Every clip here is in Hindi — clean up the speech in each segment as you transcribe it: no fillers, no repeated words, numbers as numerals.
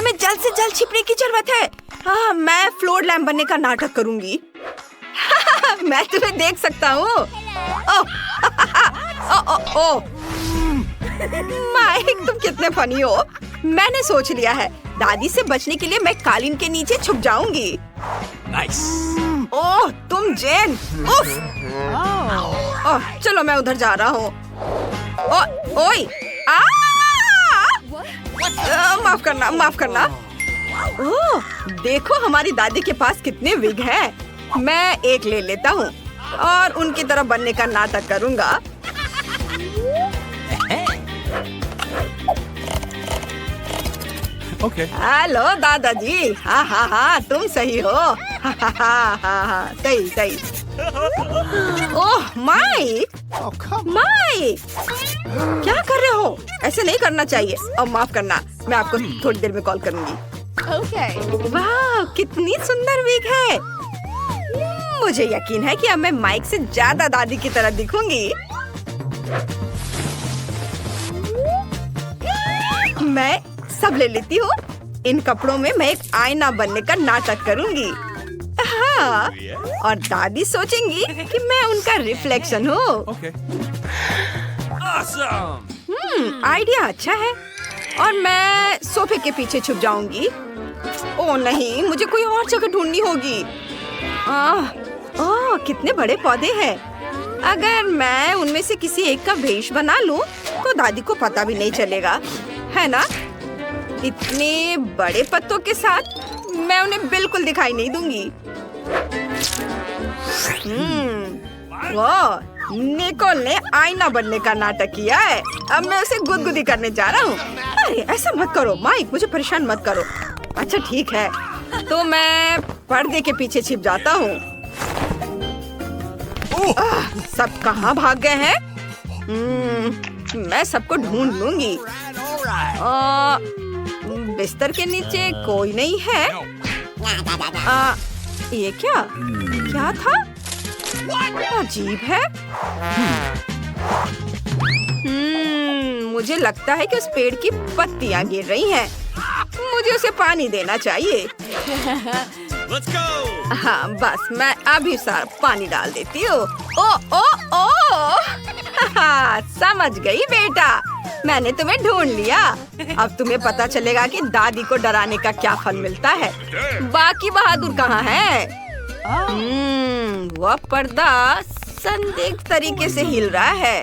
हमें जल्द से जल्द छिपने की जरूरत है। हाँ, मैं फ्लोर लैम्प बनने का नाटक करूंगी। मैं तुम्हें देख सकता हूँ। ओ, माइक, तुम कितने फनी हो। मैंने सोच लिया है, दादी से बचने के लिए मैं कालीन के नीचे छुप जाऊंगी। नाइस। ओह, तुम जेन। उफ। ओह, चलो मैं उधर जा रहा हूँ। ओए, माफ करना, माफ करना। ओह, देखो हमारी दादी के पास कितने विग हैं। मैं एक ले लेता हूँ और उनकी तरह बनने का नाटक करूँगा। ओके। हेलो दादाजी। हाँ हाँ हाँ, तुम सही हो। हाँ हाँ हाँ हाँ, सही सही। ओह माइक, माइक, क्या कर रहे हो? ऐसे नहीं करना चाहिए। और माफ करना, मैं आपको थोड़ी देर में कॉल करूंगी। वाह, कितनी सुंदर विग है। मुझे यकीन है कि अब मैं माइक से ज्यादा दादी की तरह दिखूंगी। मैं सब ले लेती हूँ। इन कपड़ों में मैं एक आईना बनने का नाटक करूंगी। हाँ, और दादी सोचेंगी कि मैं उनका रिफ्लेक्शन हूँ। Okay. Awesome. आइडिया अच्छा है। और मैं सोफे के पीछे छुप जाऊंगी। ओह नहीं, मुझे कोई और जगह ढूंढनी होगी। ओह, कितने बड़े पौधे हैं। अगर मैं उनमें से किसी एक का भेष बना लूं, तो दादी को पता भी नहीं चलेगा, है ना? इतने बड़े पत्तों के साथ मैं उन्हें बिल्कुल दिखाई नहीं दूंगी। वाह, निकोल ने आईना बनने का नाटक किया है। अब मैं उसे गुदगुदी करने जा रहा हूँ। अरे ऐसा मत करो माइक, मुझे परेशान मत करो। अच्छा ठीक है, तो मैं पर्दे के पीछे छिप जाता हूँ। सब कहाँ भाग गए हैं? मैं सबको ढूंढ लूंगी। बिस्तर के नीचे कोई नहीं है। ये क्या था? अजीब है। मुझे लगता है कि उस पेड़ की पत्तियां गिर रही हैं। मुझे उसे पानी देना चाहिए। Let's go. हाँ, बस मैं अभी सारा पानी डाल देती हूँ। ओ समझ गई बेटा, मैंने तुम्हें ढूंढ लिया। अब तुम्हें पता चलेगा कि दादी को डराने का क्या फल मिलता है। बाकी बहादुर कहाँ है? वह पर्दा संदिग्ध तरीके से हिल रहा है।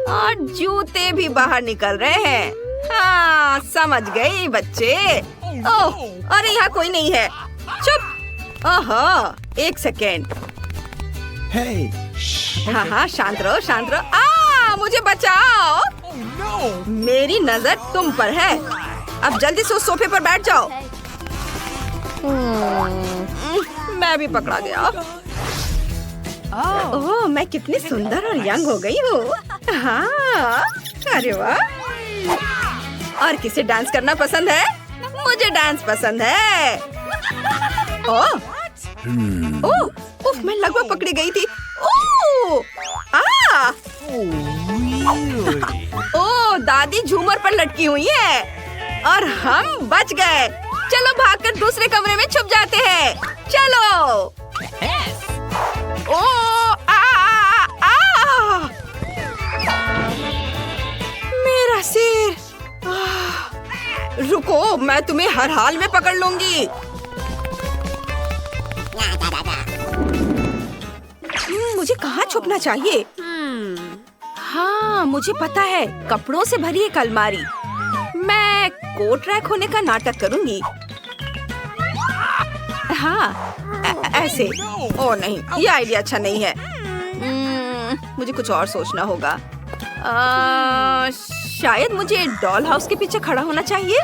और जूते भी बाहर निकल रहे हैं। हाँ, समझ गई बच्चे। ओह, अरे यहाँ कोई नहीं है। चुप। ओहो, एक सेकेंड। Hey. हाँ हाँ, शांत रहो, शांत रहो। मुझे बचाओ। मेरी नजर तुम पर है। अब जल्दी से उस सोफे पर बैठ जाओ। मैं भी पकड़ा गया। ओह, मैं कितनी सुंदर और यंग हो गई हूँ। हाँ, अरे वाह। और किसे डांस करना पसंद है? मुझे डांस पसंद है। ओह, मैं लगभग पकड़ी गई थी। ओह, दादी झूमर पर लटकी हुई है और हम बच गए। चलो भागकर दूसरे कमरे में छुप जाते हैं। चलो। मेरा सिर। रुको, मैं तुम्हें हर हाल में पकड़ लूंगी। मुझे कहाँ छुपना चाहिए? हाँ, मुझे पता है, कपड़ों से भरी एक अलमारी। मैं कोट रैक होने का नाटक करूंगी। हाँ, ऐसे। ओ नहीं, ये आइडिया अच्छा नहीं है। मुझे कुछ और सोचना होगा। शायद मुझे डॉल हाउस के पीछे खड़ा होना चाहिए।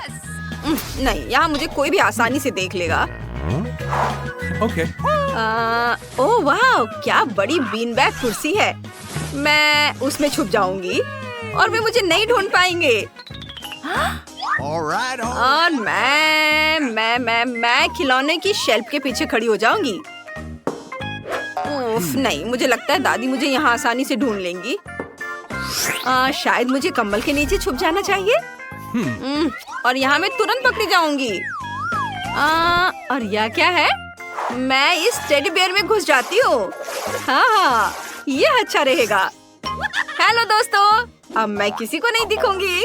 नहीं, यहाँ मुझे कोई भी आसानी से देख लेगा। Okay. ओह वाह, क्या बड़ी बीन बैग कुर्सी है। मैं उसमें छुप जाऊंगी और वे मुझे नहीं ढूंढ पाएंगे। Alright. और मैं खिलौने की शेल्फ के पीछे खड़ी हो जाऊंगी। उफ, नहीं, मुझे लगता है दादी मुझे यहाँ आसानी से ढूंढ लेंगी। शायद मुझे कंबल के नीचे छुप जाना चाहिए। और यहाँ मैं तुरंत पकड़ी जाऊंगी। और यह क्या है? मैं इस टेडी बेयर में घुस जाती हूँ। हाँ, ये अच्छा रहेगा। हेलो दोस्तों, अब मैं किसी को नहीं दिखूंगी।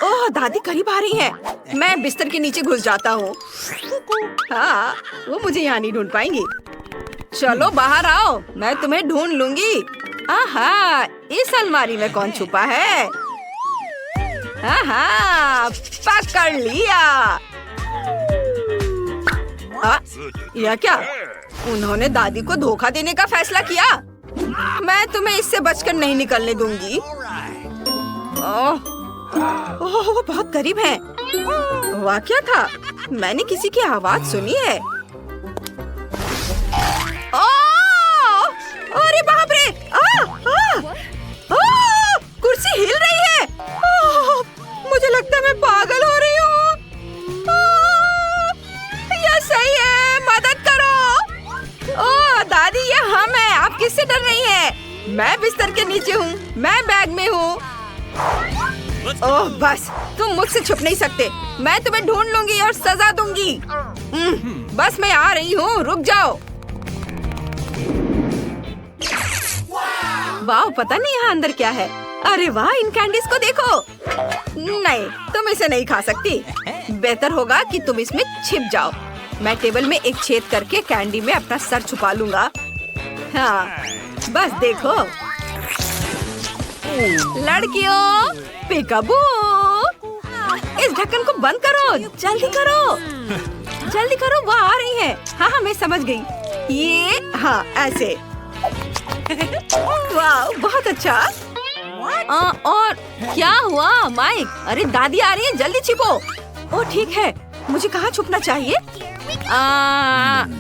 ओह, दादी करीब आ रही है। मैं बिस्तर के नीचे घुस जाता हूँ। हाँ, वो मुझे यहाँ नहीं ढूंढ पाएंगी। चलो बाहर आओ, मैं तुम्हें ढूंढ लूंगी। आहा, इस अलमारी में कौन छुपा है? आहा, पकड़ लिया। यह क्या? उन्होंने दादी को धोखा देने का फैसला किया। मैं तुम्हें इससे बचकर नहीं निकलने दूंगी। ओह, वो बहुत करीब है। वह क्या था? मैंने किसी की आवाज सुनी है। अरे बाप रे! कुर्सी हिल रही है। मुझे लगता है मैं पागल हो रही हूँ। यह सही है, मदद करो। ओह दादी, ये हम हैं। आप किससे डर रही हैं? मैं बिस्तर के नीचे हूँ, मैं बैग में हूँ। ओह बस, तुम मुझसे छुप नहीं सकते। मैं तुम्हें ढूंढ लूंगी और सजा दूंगी। बस मैं आ रही हूँ, रुक जाओ। वाह, पता नहीं यहाँ अंदर क्या है। अरे वाह, इन कैंडीज को देखो। नहीं, तुम इसे नहीं खा सकती। बेहतर होगा कि तुम इसमें छिप जाओ। मैं टेबल में एक छेद करके कैंडी में अपना सर छुपा लूंगा। हाँ, बस देखो। लड़कियों, पिकाबू, इस ढक्कन को बंद करो। जल्दी करो, जल्दी करो, वो आ रही है। हाँ, मैं समझ गई। ये हाँ, ऐसे। वाह, बहुत अच्छा। और क्या हुआ माइक? अरे दादी आ रही है, जल्दी छिपो। ओ ठीक है, मुझे कहाँ छुपना चाहिए?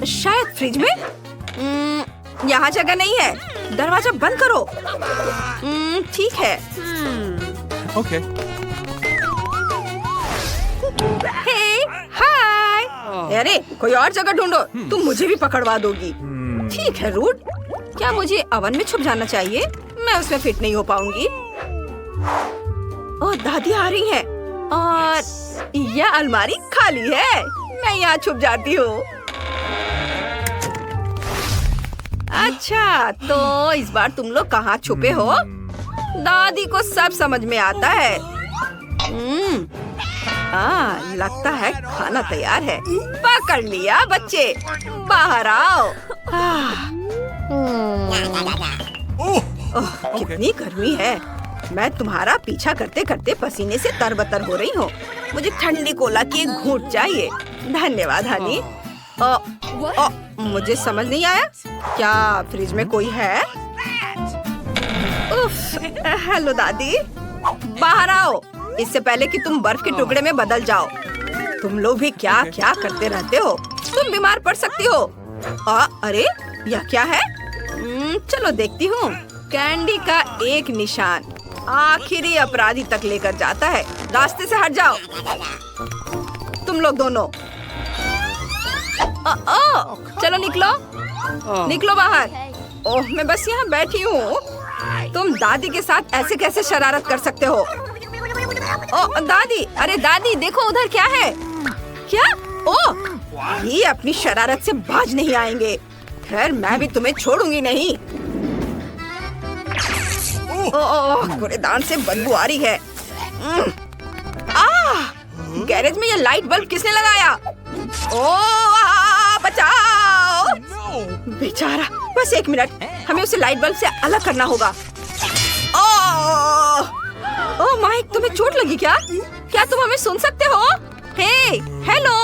शायद फ्रिज में। यहाँ जगह नहीं है। दरवाजा बंद करो। ठीक है। ओके। हे, हाय। अरे कोई और जगह ढूंढो। तुम मुझे भी पकड़वा दोगी। ठीक है रूट। क्या मुझे ओवन में छुप जाना चाहिए? मैं उसमें फिट नहीं हो पाऊंगी। ओह, दादी आ रही हैं। और यह अलमारी खाली है। मैं यहाँ छुप जाती हूँ। अच्छा, तो इस बार तुम लोग कहाँ छुपे हो? दादी को सब समझ में आता है। लगता है खाना तैयार है। पकड़ लिया बच्चे, बाहर आओ। कितनी गर्मी है। मैं तुम्हारा पीछा करते करते पसीने से तरबतर हो रही हूँ। मुझे ठंडी कोला की एक घूंट चाहिए। धन्यवाद हनी। मुझे समझ नहीं आया, क्या फ्रिज में कोई है? उफ, हेलो दादी, बाहर आओ इससे पहले कि तुम बर्फ के टुकड़े में बदल जाओ। तुम लोग भी क्या क्या करते रहते हो। तुम बीमार पड़ सकती हो। अरे यह क्या है? चलो देखती हूँ। कैंडी का एक निशान आखिरी अपराधी तक लेकर जाता है। रास्ते से हट जाओ तुम लोग दोनों। चलो निकलो, निकलो बाहर। ओह, मैं बस यहाँ बैठी हूँ। तुम दादी के साथ ऐसे कैसे शरारत कर सकते हो? ओह दादी, अरे दादी देखो उधर क्या है। क्या? ओह, ये अपनी शरारत से बाज नहीं आएंगे। खैर, मैं भी तुम्हें छोड़ूंगी नहीं। ओह, कूड़ेदान से बदबू आ रही है। गैरेज में ये लाइट बल्ब किसने लगाया? ओह, बचाओ! बेचारा, बस एक मिनट, हमें उसे लाइट बल्ब से अलग करना होगा। ओह माइक, तुम्हें चोट लगी क्या? क्या तुम हमें सुन सकते हो? हे, हेलो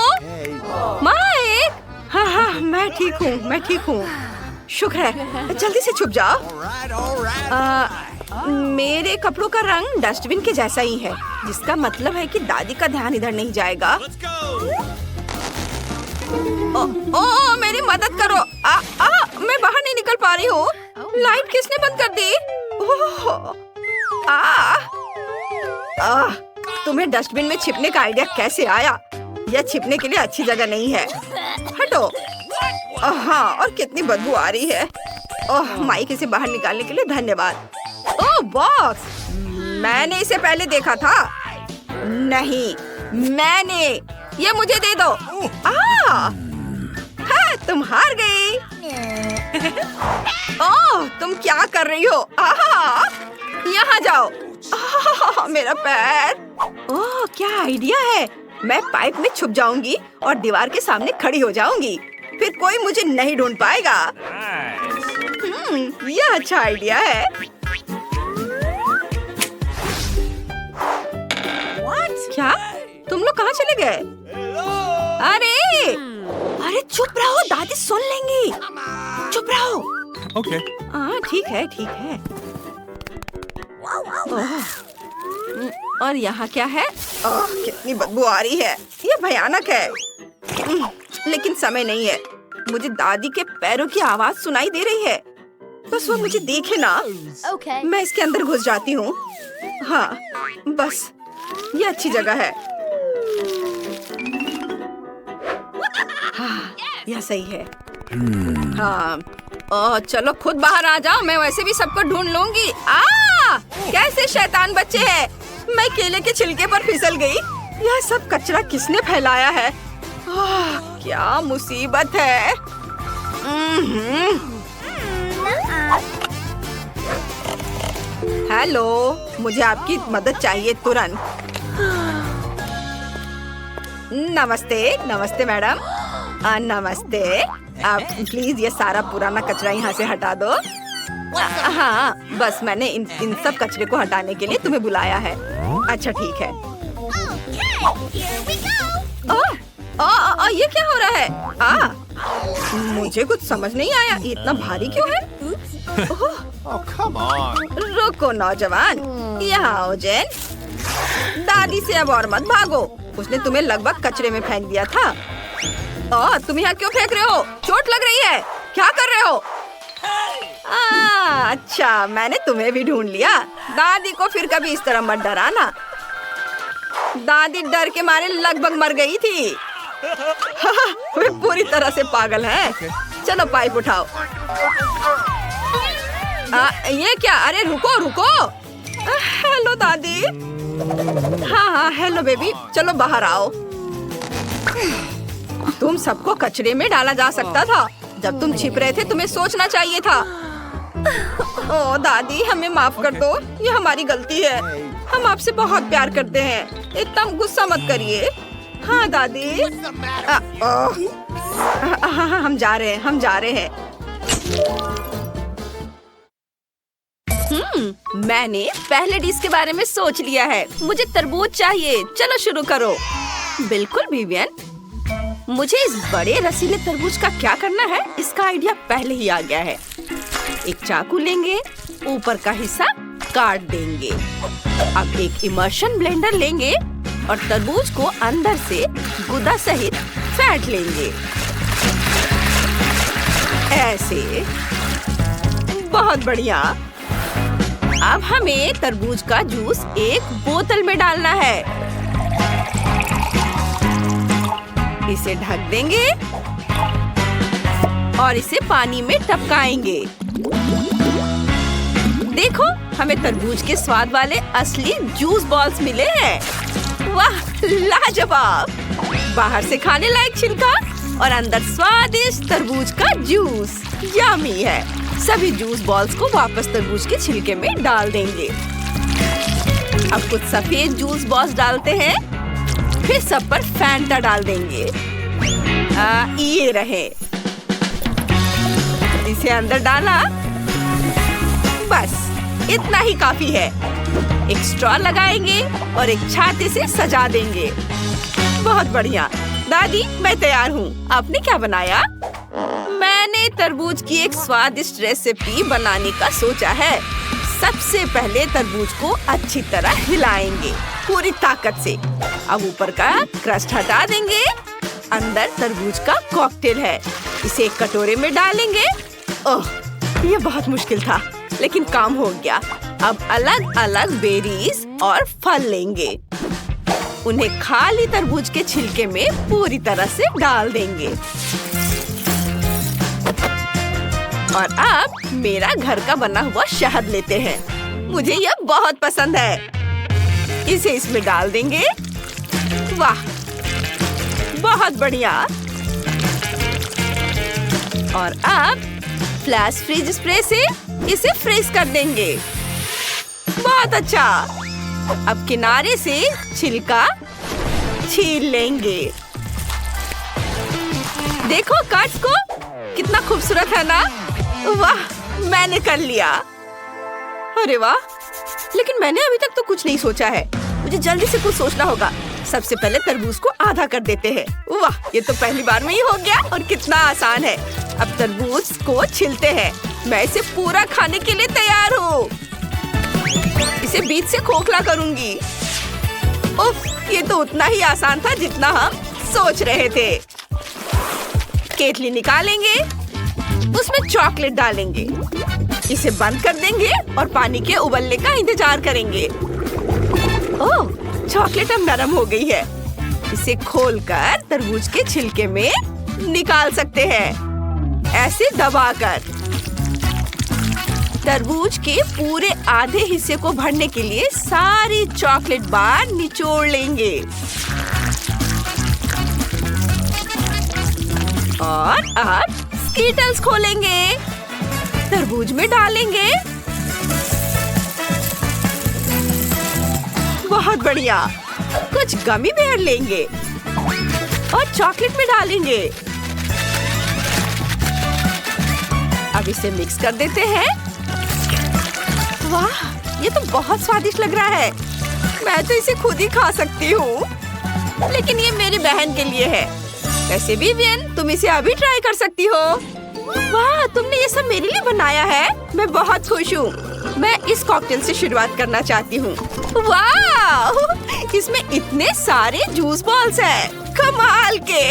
माइक। हाँ, मैं ठीक हूँ, मैं ठीक हूँ। शुक्र है, जल्दी से छुप जाओ। मेरे कपड़ों का रंग डस्टबिन के जैसा ही है, जिसका मतलब है कि दादी का ध्यान इधर नहीं जाएगा। ओ, मेरी मदद करो। मैं बाहर नहीं निकल पा रही हूँ। लाइट किसने बंद कर दी? तुम्हें डस्टबिन में छिपने का आइडिया कैसे आया? यह छिपने के लिए अच्छी जगह नहीं है। हटो। हाँ, और कितनी बदबू आ रही है। ओह, माइक इसे बाहर निकालने के लिए धन्यवाद। ओह बॉक्स, मैंने इसे पहले देखा था। नहीं, मैंने। ये मुझे दे दो। हाँ, तुम हार गई। ओह, तुम क्या कर रही हो? यहाँ जाओ। मेरा पैर। ओह, क्या आइडिया है। मैं पाइप में छुप जाऊंगी और दीवार के सामने खड़ी हो जाऊंगी। फिर कोई मुझे नहीं ढूंढ पाएगा। यह अच्छा आइडिया है। क्या? तुम लोग कहाँ चले गए? अरे चुप रहो, दादी सुन लेंगी। चुप रहो। Okay. हाँ, ठीक है, ठीक है। और यहाँ क्या है? कितनी बदबू आ रही है। ये भयानक है। लेकिन समय नहीं है। मुझे दादी के पैरों की आवाज सुनाई दे रही है। बस वो मुझे देखे ना। Okay. मैं इसके अंदर घुस जाती हूँ। हाँ, बस ये अच्छी जगह है। हाँ, यह सही है। हाँ, चलो खुद बाहर आ जाओ। मैं वैसे भी सबको ढूंढ लूंगी। कैसे शैतान बच्चे हैं। मैं केले के छिलके पर फिसल गई। यह सब कचरा किसने फैलाया है? क्या मुसीबत है। हेलो, मुझे आपकी मदद चाहिए तुरंत। नमस्ते, नमस्ते मैडम। नमस्ते। आप प्लीज ये सारा पुराना कचरा यहाँ से हटा दो। हाँ, बस मैंने इन सब कचरे को हटाने के लिए तुम्हें बुलाया है। अच्छा, ठीक है। ये क्या हो रहा है? मुझे कुछ समझ नहीं आया। इतना भारी क्यों है? रुको नौजवान, यहाँ आओ जेन। दादी से अब और मत भागो। उसने तुम्हें लगभग कचरे में फेंक दिया था। तुम यहाँ क्यों फेंक रहे हो? चोट लग रही है। क्या कर रहे हो? अच्छा, मैंने तुम्हें भी ढूंढ लिया। दादी को फिर कभी इस तरह मत डराना। दादी डर के मारे लगभग मर गई थी। वे पूरी तरह से पागल है। चलो पाइप उठाओ। ये क्या? अरे रुको रुको। हेलो दादी। हाँ, हेलो बेबी। चलो बाहर आओ। तुम सबको कचरे में डाला जा सकता था। जब तुम छिप रहे थे तुम्हें सोचना चाहिए था। ओ दादी, हमें माफ कर दो। ये हमारी गलती है। हम आपसे बहुत प्यार करते हैं। इतना गुस्सा मत करिए। हाँ दादी। हम जा रहे हैं। मैंने पहले डिश के बारे में सोच लिया है। मुझे तरबूज चाहिए। चलो शुरू करो। बिल्कुल विवियन। मुझे इस बड़े रसीले तरबूज का क्या करना है, इसका आइडिया पहले ही आ गया है। एक चाकू लेंगे, ऊपर का हिस्सा काट देंगे। अब एक इमर्शन ब्लेंडर लेंगे और तरबूज को अंदर से गुदा सहित फेंट लेंगे। ऐसे। बहुत बढ़िया। अब हमें तरबूज का जूस एक बोतल में डालना है। इसे ढक देंगे और इसे पानी में टपकाएंगे। देखो, हमें तरबूज के स्वाद वाले असली जूस बॉल्स मिले हैं। वाह, लाजवाब। बाहर से खाने लायक छिलका और अंदर स्वादिष्ट तरबूज का जूस। यम्मी है। सभी जूस बॉल्स को वापस तरबूज के छिलके में डाल देंगे। अब कुछ सफेद जूस बॉल्स डालते हैं। फिर सब पर फैंटा डाल देंगे। ये रहे। इसे अंदर डाला। बस इतना ही काफी है। एक स्ट्रॉ लगाएंगे और एक छाते से सजा देंगे। बहुत बढ़िया। दादी, मैं तैयार हूँ। आपने क्या बनाया? मैंने तरबूज की एक स्वादिष्ट रेसिपी बनाने का सोचा है। सबसे पहले तरबूज को अच्छी तरह हिलाएंगे पूरी ताकत से। अब ऊपर का क्रस्ट हटा देंगे। अंदर तरबूज का कॉकटेल है। इसे एक कटोरे में डालेंगे। ओह, ये बहुत मुश्किल था, लेकिन काम हो गया। अब अलग अलग बेरीज और फल लेंगे। उन्हें खाली तरबूज के छिलके में पूरी तरह से डाल देंगे। और अब मेरा घर का बना हुआ शहद लेते हैं। मुझे यह बहुत पसंद है। इसे इसमें डाल देंगे। वाह, बहुत बढ़िया। और अब फ्लैश फ्रीज स्प्रे से इसे फ्रीज कर देंगे। बहुत अच्छा। अब किनारे से छिलका छील लेंगे। देखो कट्स को, कितना खूबसूरत है ना? वाह, मैंने कर लिया। अरे वाह, लेकिन मैंने अभी तक तो कुछ नहीं सोचा है। मुझे जल्दी से कुछ सोचना होगा। सबसे पहले तरबूज को आधा कर देते हैं। वाह, ये तो पहली बार में ही हो गया और कितना आसान है। अब तरबूज को छिलते हैं। मैं इसे पूरा खाने के लिए तैयार हूँ। इसे बीच से खोखला करूंगी। उफ, ये तो उतना ही आसान था जितना हम सोच रहे थे। केतली निकालेंगे, उसमें चॉकलेट डालेंगे, इसे बंद कर देंगे और पानी के उबलने का इंतजार करेंगे। ओह, चॉकलेट अब नरम हो गई है। इसे खोलकर तरबूज के छिलके में निकाल सकते हैं, ऐसे दबाकर। तरबूज के पूरे आधे हिस्से को भरने के लिए सारी चॉकलेट बार निचोड़ लेंगे और अब स्कीटल्स खोलेंगे, तरबूज में डालेंगे। बहुत बढ़िया। कुछ गमी बेर लेंगे और चॉकलेट में डालेंगे। अब इसे मिक्स कर देते हैं। वाह, ये तो बहुत स्वादिष्ट लग रहा है। मैं तो इसे खुद ही खा सकती हूँ, लेकिन ये मेरी बहन के लिए है। वैसे भी विवियन, तुम इसे अभी ट्राई कर सकती हो। वाह, तुमने ये सब मेरे लिए बनाया है। मैं बहुत खुश हूँ। मैं इस कॉकटेल से शुरुआत करना चाहती हूँ। वाह, इसमें इतने सारे जूस बॉल्स हैं। कमाल के।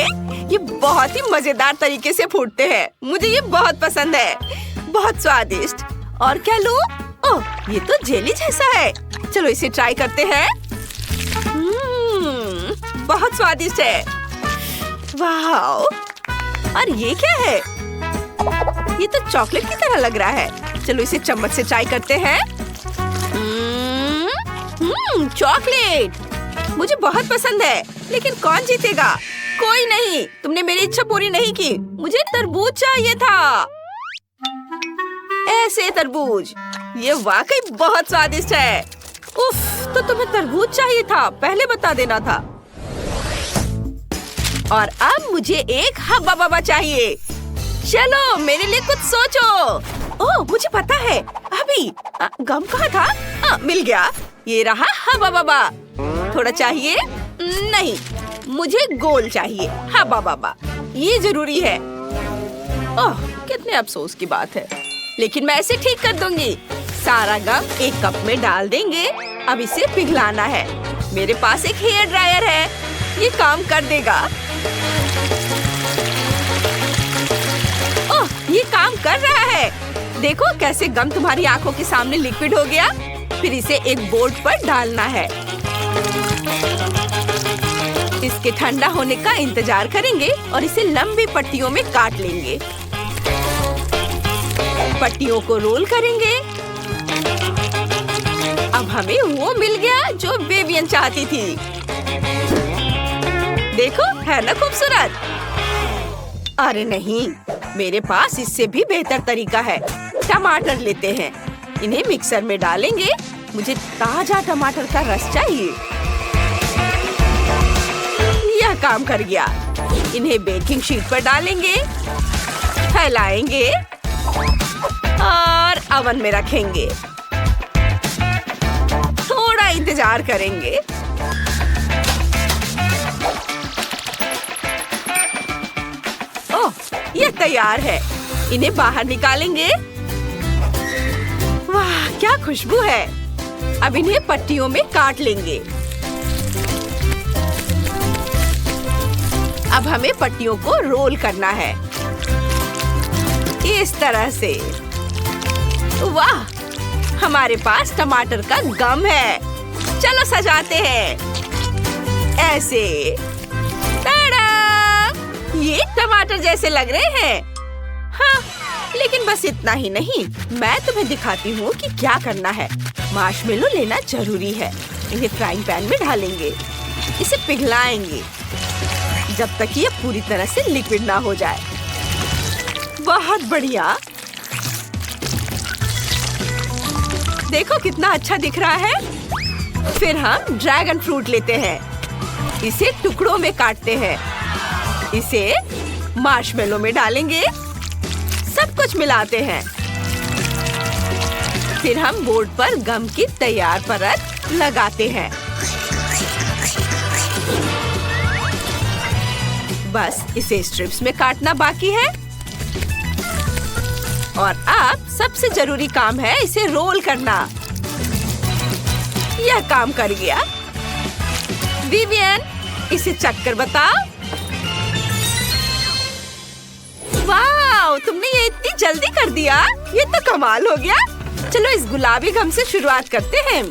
ये बहुत ही मजेदार तरीके से फूटते हैं। मुझे ये बहुत पसंद है। बहुत स्वादिष्ट। और क्या लूं? ओह, ये तो जेली जैसा है। चलो इसे ट्राई करते हैं। बहुत स्वादिष्ट है। वाह, और ये क्या है? ये तो चॉकलेट की तरह लग रहा है। चलो इसे चम्मच से ट्राई करते हैं। चॉकलेट मुझे बहुत पसंद है, लेकिन कौन जीतेगा? कोई नहीं, तुमने मेरी इच्छा पूरी नहीं की। मुझे तरबूज चाहिए था। ऐसे तरबूज, ये वाकई बहुत स्वादिष्ट है। उफ, तो तुम्हें तरबूज चाहिए था, पहले बता देना था। और अब मुझे एक हब्बा बब्बा चाहिए। चलो मेरे लिए कुछ सोचो। ओह, मुझे पता है। अभी गम कहाँ था? मिल गया। ये रहा हब्बा बब्बा। थोड़ा चाहिए? नहीं, मुझे गोल चाहिए। हब्बा बब्बा, ये जरूरी है। ओह, कितने अफसोस की बात है, लेकिन मैं इसे ठीक कर दूंगी। सारा गम एक कप में डाल देंगे। अब इसे पिघलाना है। मेरे पास एक हेयर ड्रायर है, ये काम कर देगा। ओह, ये काम कर रहा है। देखो कैसे गम तुम्हारी आंखों के सामने लिक्विड हो गया। फिर इसे एक बोर्ड पर डालना है। इसके ठंडा होने का इंतजार करेंगे और इसे लंबी पट्टियों में काट लेंगे। पट्टियों को रोल करेंगे। अब हमें वो मिल गया जो विवियन चाहती थी। देखो, है ना खूबसूरत? अरे नहीं, मेरे पास इससे भी बेहतर तरीका है। टमाटर लेते हैं, इन्हें मिक्सर में डालेंगे। मुझे ताजा टमाटर का रस चाहिए। यह काम कर गया। इन्हें बेकिंग शीट पर डालेंगे, फैलाएंगे और ओवन में रखेंगे। थोड़ा इंतजार करेंगे। ओह, ये तैयार है। इन्हें बाहर निकालेंगे। वाह, क्या खुशबू है। अब इन्हें पट्टियों में काट लेंगे। अब हमें पट्टियों को रोल करना है, इस तरह से। वाह, हमारे पास टमाटर का गम है। चलो सजाते हैं ऐसे। टाडा! ये टमाटर जैसे लग रहे हैं। हाँ, लेकिन बस इतना ही नहीं, मैं तुम्हें दिखाती हूँ कि क्या करना है। मार्शमेलो लेना जरूरी है। इन्हें फ्राइंग पैन में डालेंगे। इसे पिघलाएंगे जब तक ये पूरी तरह से लिक्विड ना हो जाए। बहुत बढ़िया। देखो कितना अच्छा दिख रहा है। फिर हम ड्रैगन फ्रूट लेते हैं। इसे टुकड़ों में काटते हैं। इसे मार्शमेलो में डालेंगे। सब कुछ मिलाते हैं। फिर हम बोर्ड पर गम की तैयार परत लगाते हैं। बस इसे स्ट्रिप्स में काटना बाकी है। और अब सबसे जरूरी काम है इसे रोल करना। यह काम कर गया। विवियन, इसे चख कर बताओ। वाह, तुमने ये इतनी जल्दी कर दिया। ये तो कमाल हो गया। चलो इस गुलाबी गम से शुरुआत करते हैं।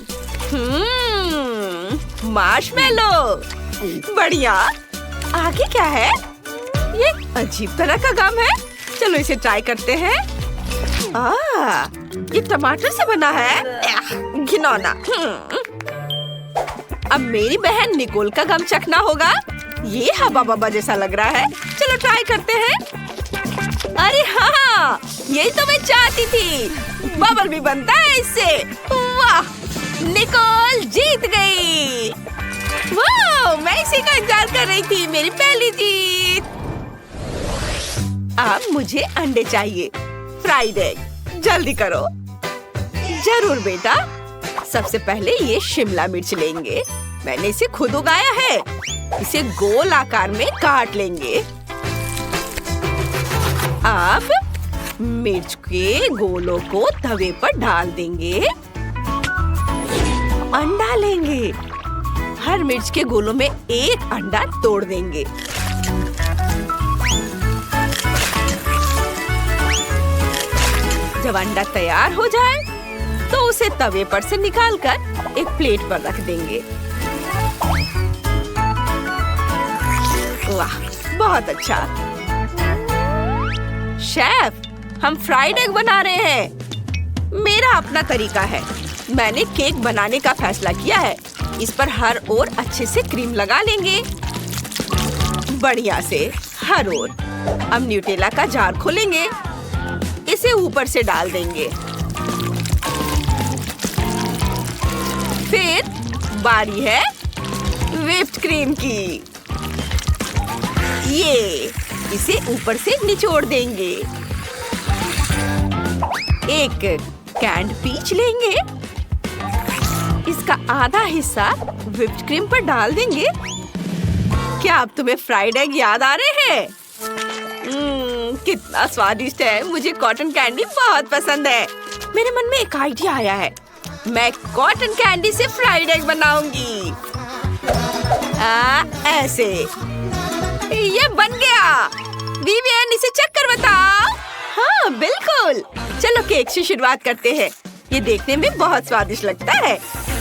मार्शमेलो, बढ़िया। आगे क्या है? ये अजीब तरह का गम है। चलो इसे ट्राई करते हैं। ये टमाटर से बना है। घिनौना। अब मेरी बहन निकोल का गम चखना होगा। ये हवा बब्बा जैसा लग रहा है। चलो ट्राई करते हैं। अरे हाँ, यही तो मैं चाहती थी। बबल भी बनता है इससे। वाह, निकोल जीत गई। वाह, मैं इसी का इंतजार कर रही थी। मेरी पहली जीत। अब मुझे अंडे चाहिए। फ्राइड एग, जल्दी करो। जरूर बेटा। सबसे पहले ये शिमला मिर्च लेंगे। मैंने इसे खुद उगाया है। इसे गोल आकार में काट लेंगे। अब मिर्च के गोलों को तवे पर डाल देंगे। अंडा लेंगे। हर मिर्च के गोलों में एक अंडा तोड़ देंगे। जब अंडा तैयार हो जाए तो उसे तवे पर से निकालकर एक प्लेट पर रख देंगे। वाह, बहुत अच्छा। शेफ, हम फ्राइड एग बना रहे हैं। मेरा अपना तरीका है। मैंने केक बनाने का फैसला किया है। इस पर हर ओर अच्छे से क्रीम लगा लेंगे। बढ़िया से हर ओर। अब न्यूटेला का जार खोलेंगे। इसे ऊपर से डाल देंगे। फिर बारी है व्हिप्ड क्रीम की। ये इसे ऊपर से निचोड़ देंगे। एक कैंड पीच लेंगे। इसका आधा हिस्सा व्हिप्ड क्रीम पर डाल देंगे। क्या अब तुम्हें फ्राइड एग याद आ रहे हैं? कितना स्वादिष्ट है। मुझे कॉटन कैंडी बहुत पसंद है। मेरे मन में एक आइडिया आया है। मैं कॉटन कैंडी से फ्राइड एग बनाऊंगी। ऐसे। ये बन गया। विवियन, इसे चेक कर बताओ। हाँ, बिल्कुल। चलो केक से शुरुआत करते हैं। ये देखने में बहुत स्वादिष्ट लगता है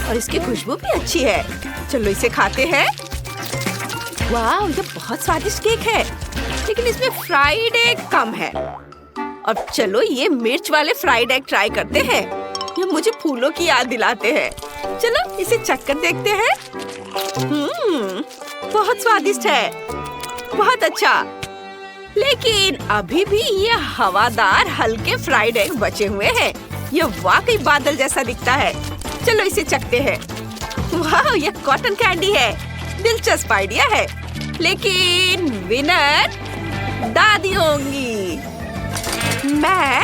और इसकी खुशबू भी अच्छी है। चलो इसे खाते हैं। वाह, ये बहुत स्वादिष्ट केक है, लेकिन इसमें फ्राइड एग कम है। अब चलो ये मिर्च वाले फ्राइड एग ट्राई करते हैं। ये मुझे फूलों की याद दिलाते हैं। चलो इसे चख कर देखते हैं। बहुत स्वादिष्ट है। बहुत अच्छा। लेकिन अभी भी ये हवादार हल्के फ्राइड एग बचे हुए हैं। ये वाकई बादल जैसा दिखता है। चलो इसे चखते हैं। वाह, ये कॉटन कैंडी है। दिलचस्प आइडिया है, लेकिन विनर दादी होंगी। मैं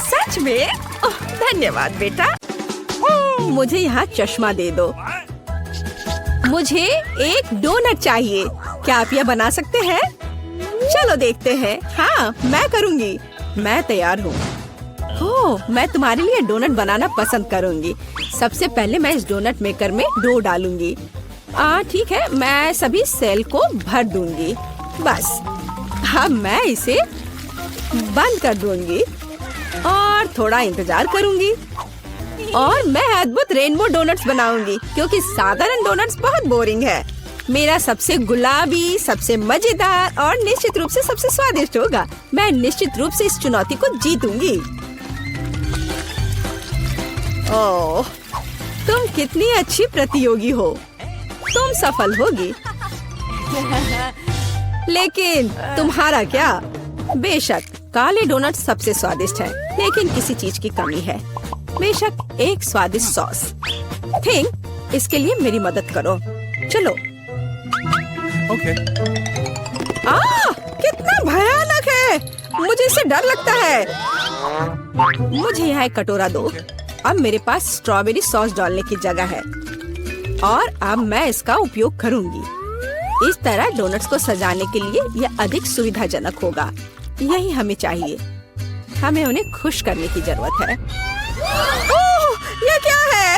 सच में। ओह, धन्यवाद बेटा। मुझे यहाँ चश्मा दे दो। मुझे एक डोनट चाहिए। क्या आप यह बना सकते हैं? चलो देखते हैं। हाँ, मैं करूँगी। मैं तैयार हूँ। ओह, मैं तुम्हारे लिए डोनट बनाना पसंद करूँगी। सबसे पहले मैं इस डोनट मेकर में डो डालूंगी। ठीक है, मैं सभी सेल को भर दूंगी। बस अब मैं इसे बंद कर दूंगी और थोड़ा इंतजार करूंगी। और मैं अद्भुत रेनबो डोनट्स बनाऊंगी, क्योंकि साधारण डोनट्स बहुत बोरिंग है। मेरा सबसे गुलाबी, सबसे मजेदार और निश्चित रूप से सबसे स्वादिष्ट होगा। मैं निश्चित रूप से इस चुनौती को जीतूंगी। ओह, तुम कितनी अच्छी प्रतियोगी हो। तुम सफल होगी। लेकिन तुम्हारा क्या? बेशक काले डोनट सबसे स्वादिष्ट है, लेकिन किसी चीज की कमी है। बेशक एक स्वादिष्ट सॉस। थिंक इसके लिए मेरी मदद करो। चलो। Okay. कितना भयानक है। मुझे इससे डर लगता है। मुझे यहाँ एक कटोरा दो। अब मेरे पास स्ट्रॉबेरी सॉस डालने की जगह है और अब मैं इसका उपयोग करूंगी। इस तरह डोनट्स को सजाने के लिए यह अधिक सुविधाजनक होगा। यही हमें चाहिए। हमें उन्हें खुश करने की जरूरत है। ओह, यह क्या है?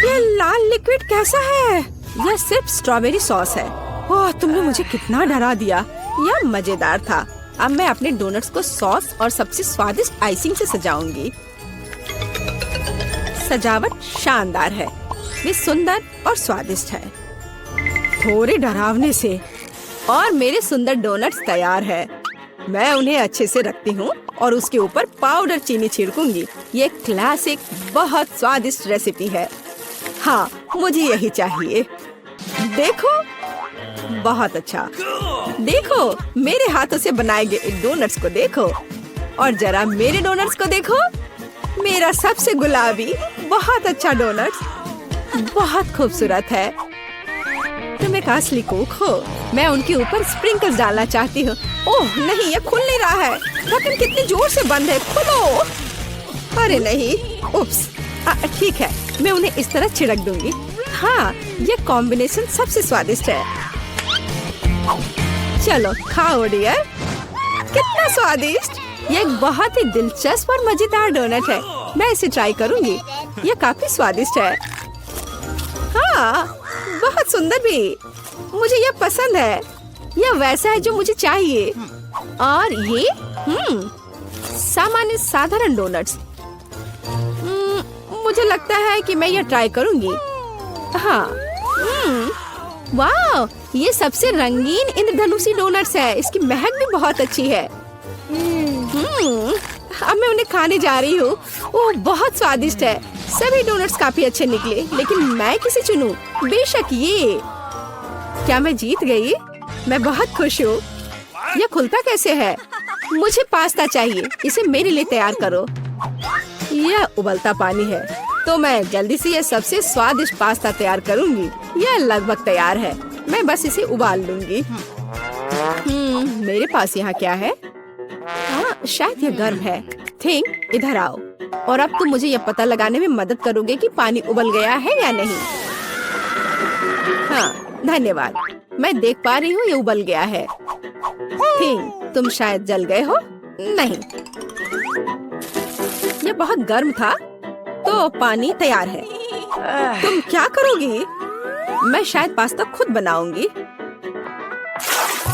यह लाल लिक्विड कैसा है? यह सिर्फ स्ट्रॉबेरी सॉस है। ओह, तुमने मुझे कितना डरा दिया। यह मजेदार था। अब मैं अपने डोनट्स को सॉस और सबसे स्वादिष्ट आइसिंग से सजाऊंगी। सजावट शानदार है। वे सुंदर और स्वादिष्ट है। थोड़े डरावने से। और मेरे सुंदर डोनट्स तैयार है। मैं उन्हें अच्छे से रखती हूँ और उसके ऊपर पाउडर चीनी छिड़कूंगी। ये क्लासिक बहुत स्वादिष्ट रेसिपी है। हाँ, मुझे यही चाहिए। देखो, बहुत अच्छा। देखो, मेरे हाथों से बनाए गए डोनट्स को देखो और जरा मेरे डोनट्स को देखो। मेरा सबसे गुलाबी बहुत अच्छा डोनट्स बहुत खूबसूरत है। तुम एक असली कुक हो। मैं उनके ऊपर स्प्रिंकल्स डालना चाहती हूँ। ओह नहीं, ये खुल नहीं रहा है। ढक्कन कितनी जोर से बंद है। खोलो। अरे नहीं, उप्स। ठीक है, मैं उन्हें इस तरह छिड़क दूंगी। हाँ, ये कॉम्बिनेशन सबसे स्वादिष्ट है। चलो खाओ डियर। कितना स्वादिष्ट। ये एक बहुत ही दिलचस्प और मजेदार डोनट है। मैं इसे ट्राई करूंगी। ये काफी स्वादिष्ट है। हाँ, बहुत सुंदर भी। मुझे यह पसंद है। यह वैसा है जो मुझे चाहिए। और ये सामान्य साधारण डोनट्स। मुझे लगता है कि मैं यह ट्राई करूंगी। हाँ, वाह, ये सबसे रंगीन इंद्रधनुषी डोनट्स है। इसकी महक भी बहुत अच्छी है। अब मैं उन्हें खाने जा रही हूँ। वो बहुत स्वादिष्ट है। सभी डोनट्स काफी अच्छे निकले, लेकिन मैं किसे चुनूं? बेशक ये। क्या मैं जीत गई? मैं बहुत खुश हूँ। यह खुलता कैसे है? मुझे पास्ता चाहिए। इसे मेरे लिए तैयार करो। यह उबलता पानी है, तो मैं जल्दी से यह सबसे स्वादिष्ट पास्ता तैयार करूंगी। यह लगभग तैयार है। मैं बस इसे उबाल लूंगी। मेरे पास यहाँ क्या है? हाँ, शायद यह गर्म है। थिंक इधर आओ और अब तुम मुझे यह पता लगाने में मदद करोगे कि पानी उबल गया है या नहीं। हाँ, धन्यवाद। मैं देख पा रही हूँ ये उबल गया है। थिंक तुम शायद जल गए हो। नहीं, ये बहुत गर्म था, तो पानी तैयार है। तुम क्या करोगी? मैं शायद पास्ता खुद बनाऊंगी।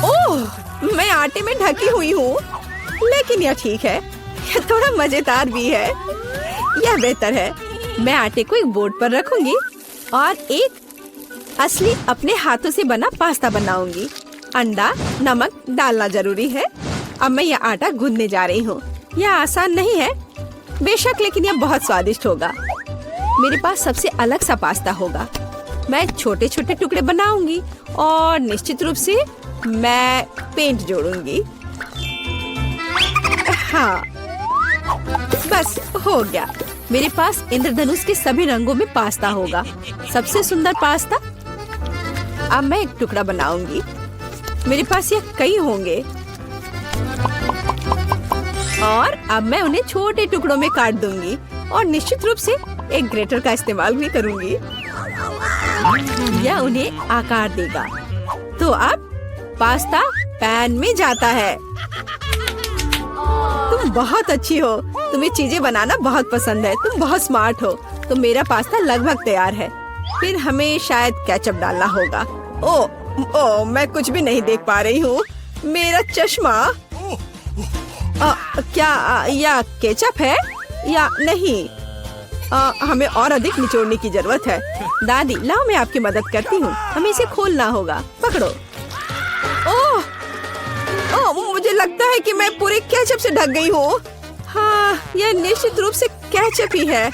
ओह, मैं आटे में ढकी हुई हूँ, लेकिन यह ठीक है। यह थोड़ा मजेदार भी है। यह बेहतर है। मैं आटे को एक बोर्ड पर रखूंगी और एक असली अपने हाथों से बना पास्ता बनाऊंगी। अंडा, नमक डालना जरूरी है। अब मैं यह आटा गूंदने जा रही हूँ। यह आसान नहीं है बेशक, लेकिन यह बहुत स्वादिष्ट होगा। मेरे पास सबसे अलग सा पास्ता होगा। मैं छोटे छोटे टुकड़े बनाऊंगी और निश्चित रूप से मैं पेंट जोड़ूंगी। हाँ, बस हो गया। मेरे पास इंद्रधनुष के सभी रंगों में पास्ता होगा। सबसे सुंदर पास्ता। अब मैं एक टुकड़ा बनाऊंगी। मेरे पास ये कई होंगे और अब मैं उन्हें छोटे टुकड़ों में काट दूंगी और निश्चित रूप से एक ग्रेटर का इस्तेमाल भी करूंगी। यह उन्हें आकार देगा। तो अब पास्ता पैन में जाता है। तुम बहुत अच्छी हो। तुम्हें चीजें बनाना बहुत पसंद है। तुम बहुत स्मार्ट हो। तो मेरा पास्ता लगभग तैयार है। फिर हमें शायद केचप डालना होगा। ओ, मैं कुछ भी नहीं देख पा रही हूँ। मेरा चश्मा। क्या यह केचप है या नहीं? हमें और अधिक निचोड़ने की जरूरत है। दादी, लाओ मैं आपकी मदद करती हूँ। हमें इसे खोलना होगा। पकड़ो। ओह, मुझे लगता है कि मैं पूरे केचप से ढक गई हूँ। हाँ, यह निश्चित रूप से केचप ही है।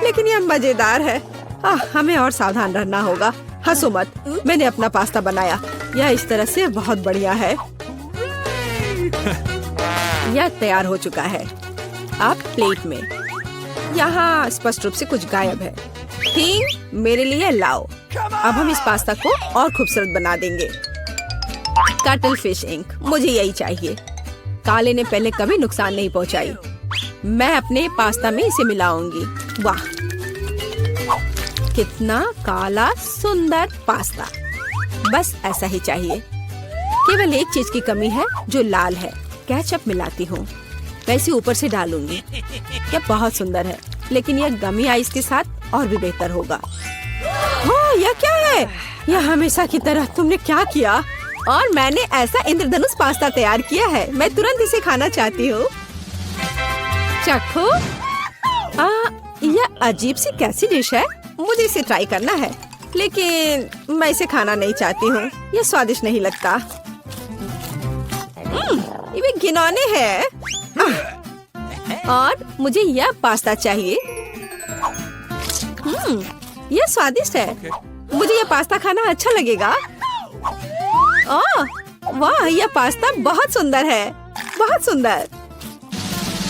लेकिन यह मजेदार है। हमें और सावधान रहना होगा। हंसो मत, मैंने अपना पास्ता बनाया। यह इस तरह से बहुत बढ़िया है। यह तैयार हो चुका है। अब प्लेट में। यहाँ स्पष्ट रूप से कुछ गायब है। थिंग, मेरे लिए लाओ। अब हम इस पास्ता को और खूबसूरत बना देंगे। कटल फिश इंक, मुझे यही चाहिए। काले ने पहले कभी नुकसान नहीं पहुंचाई। मैं अपने पास्ता में इसे मिलाऊंगी। वाह, कितना काला सुंदर पास्ता। बस ऐसा ही चाहिए। केवल एक चीज की कमी है जो लाल है। केचप मिलाती हूँ। मैं इसे ऊपर से डालूंगी। यह बहुत सुंदर है, लेकिन यह गमी आइस के साथ और भी बेहतर होगा। ओह, यह क्या है? यह हमेशा की तरह तुमने क्या किया? और मैंने ऐसा इंद्रधनुष पास्ता तैयार किया है। मैं तुरंत इसे खाना चाहती हूँ। चखो। यह अजीब सी कैसी डिश है? मुझे इसे ट्राई करना है, लेकिन मैं इसे खाना नहीं चाहती हूँ। यह स्वादिष्ट नहीं लगता। ये घिनौने है। और मुझे यह पास्ता चाहिए। यह स्वादिष्ट है। मुझे यह पास्ता खाना अच्छा लगेगा। ओह, वाह, यह पास्ता बहुत सुंदर है। बहुत सुंदर।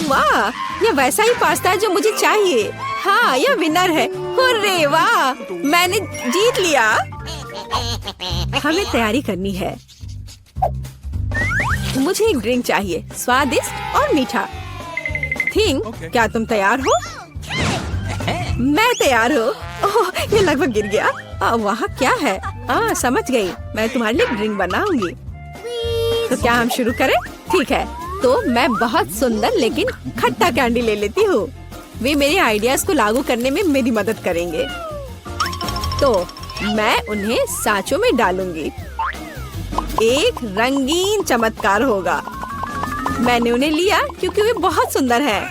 वाह, यह वैसा ही पास्ता है जो मुझे चाहिए। हाँ, यह विनर है। हुर्रे, वाह, मैंने जीत लिया। हमें तैयारी करनी है। मुझे एक ड्रिंक चाहिए, स्वादिष्ट और मीठा। थिंग, क्या तुम तैयार हो? मैं तैयार हूँ। ओह, ये लगभग गिर गया। वहाँ क्या है? समझ गई। मैं तुम्हारे लिए ड्रिंक बनाऊंगी। तो क्या हम शुरू करें? ठीक है। तो मैं बहुत सुंदर लेकिन खट्टा कैंडी ले लेती हूँ। वे मेरे आइडियाज को लागू करने में मेरी मदद करेंगे। तो मैं उन्हें सांचों में डालूंगी। एक रंगीन चमत्कार होगा। मैंने उन्हें लिया क्योंकि वे बहुत सुंदर हैं।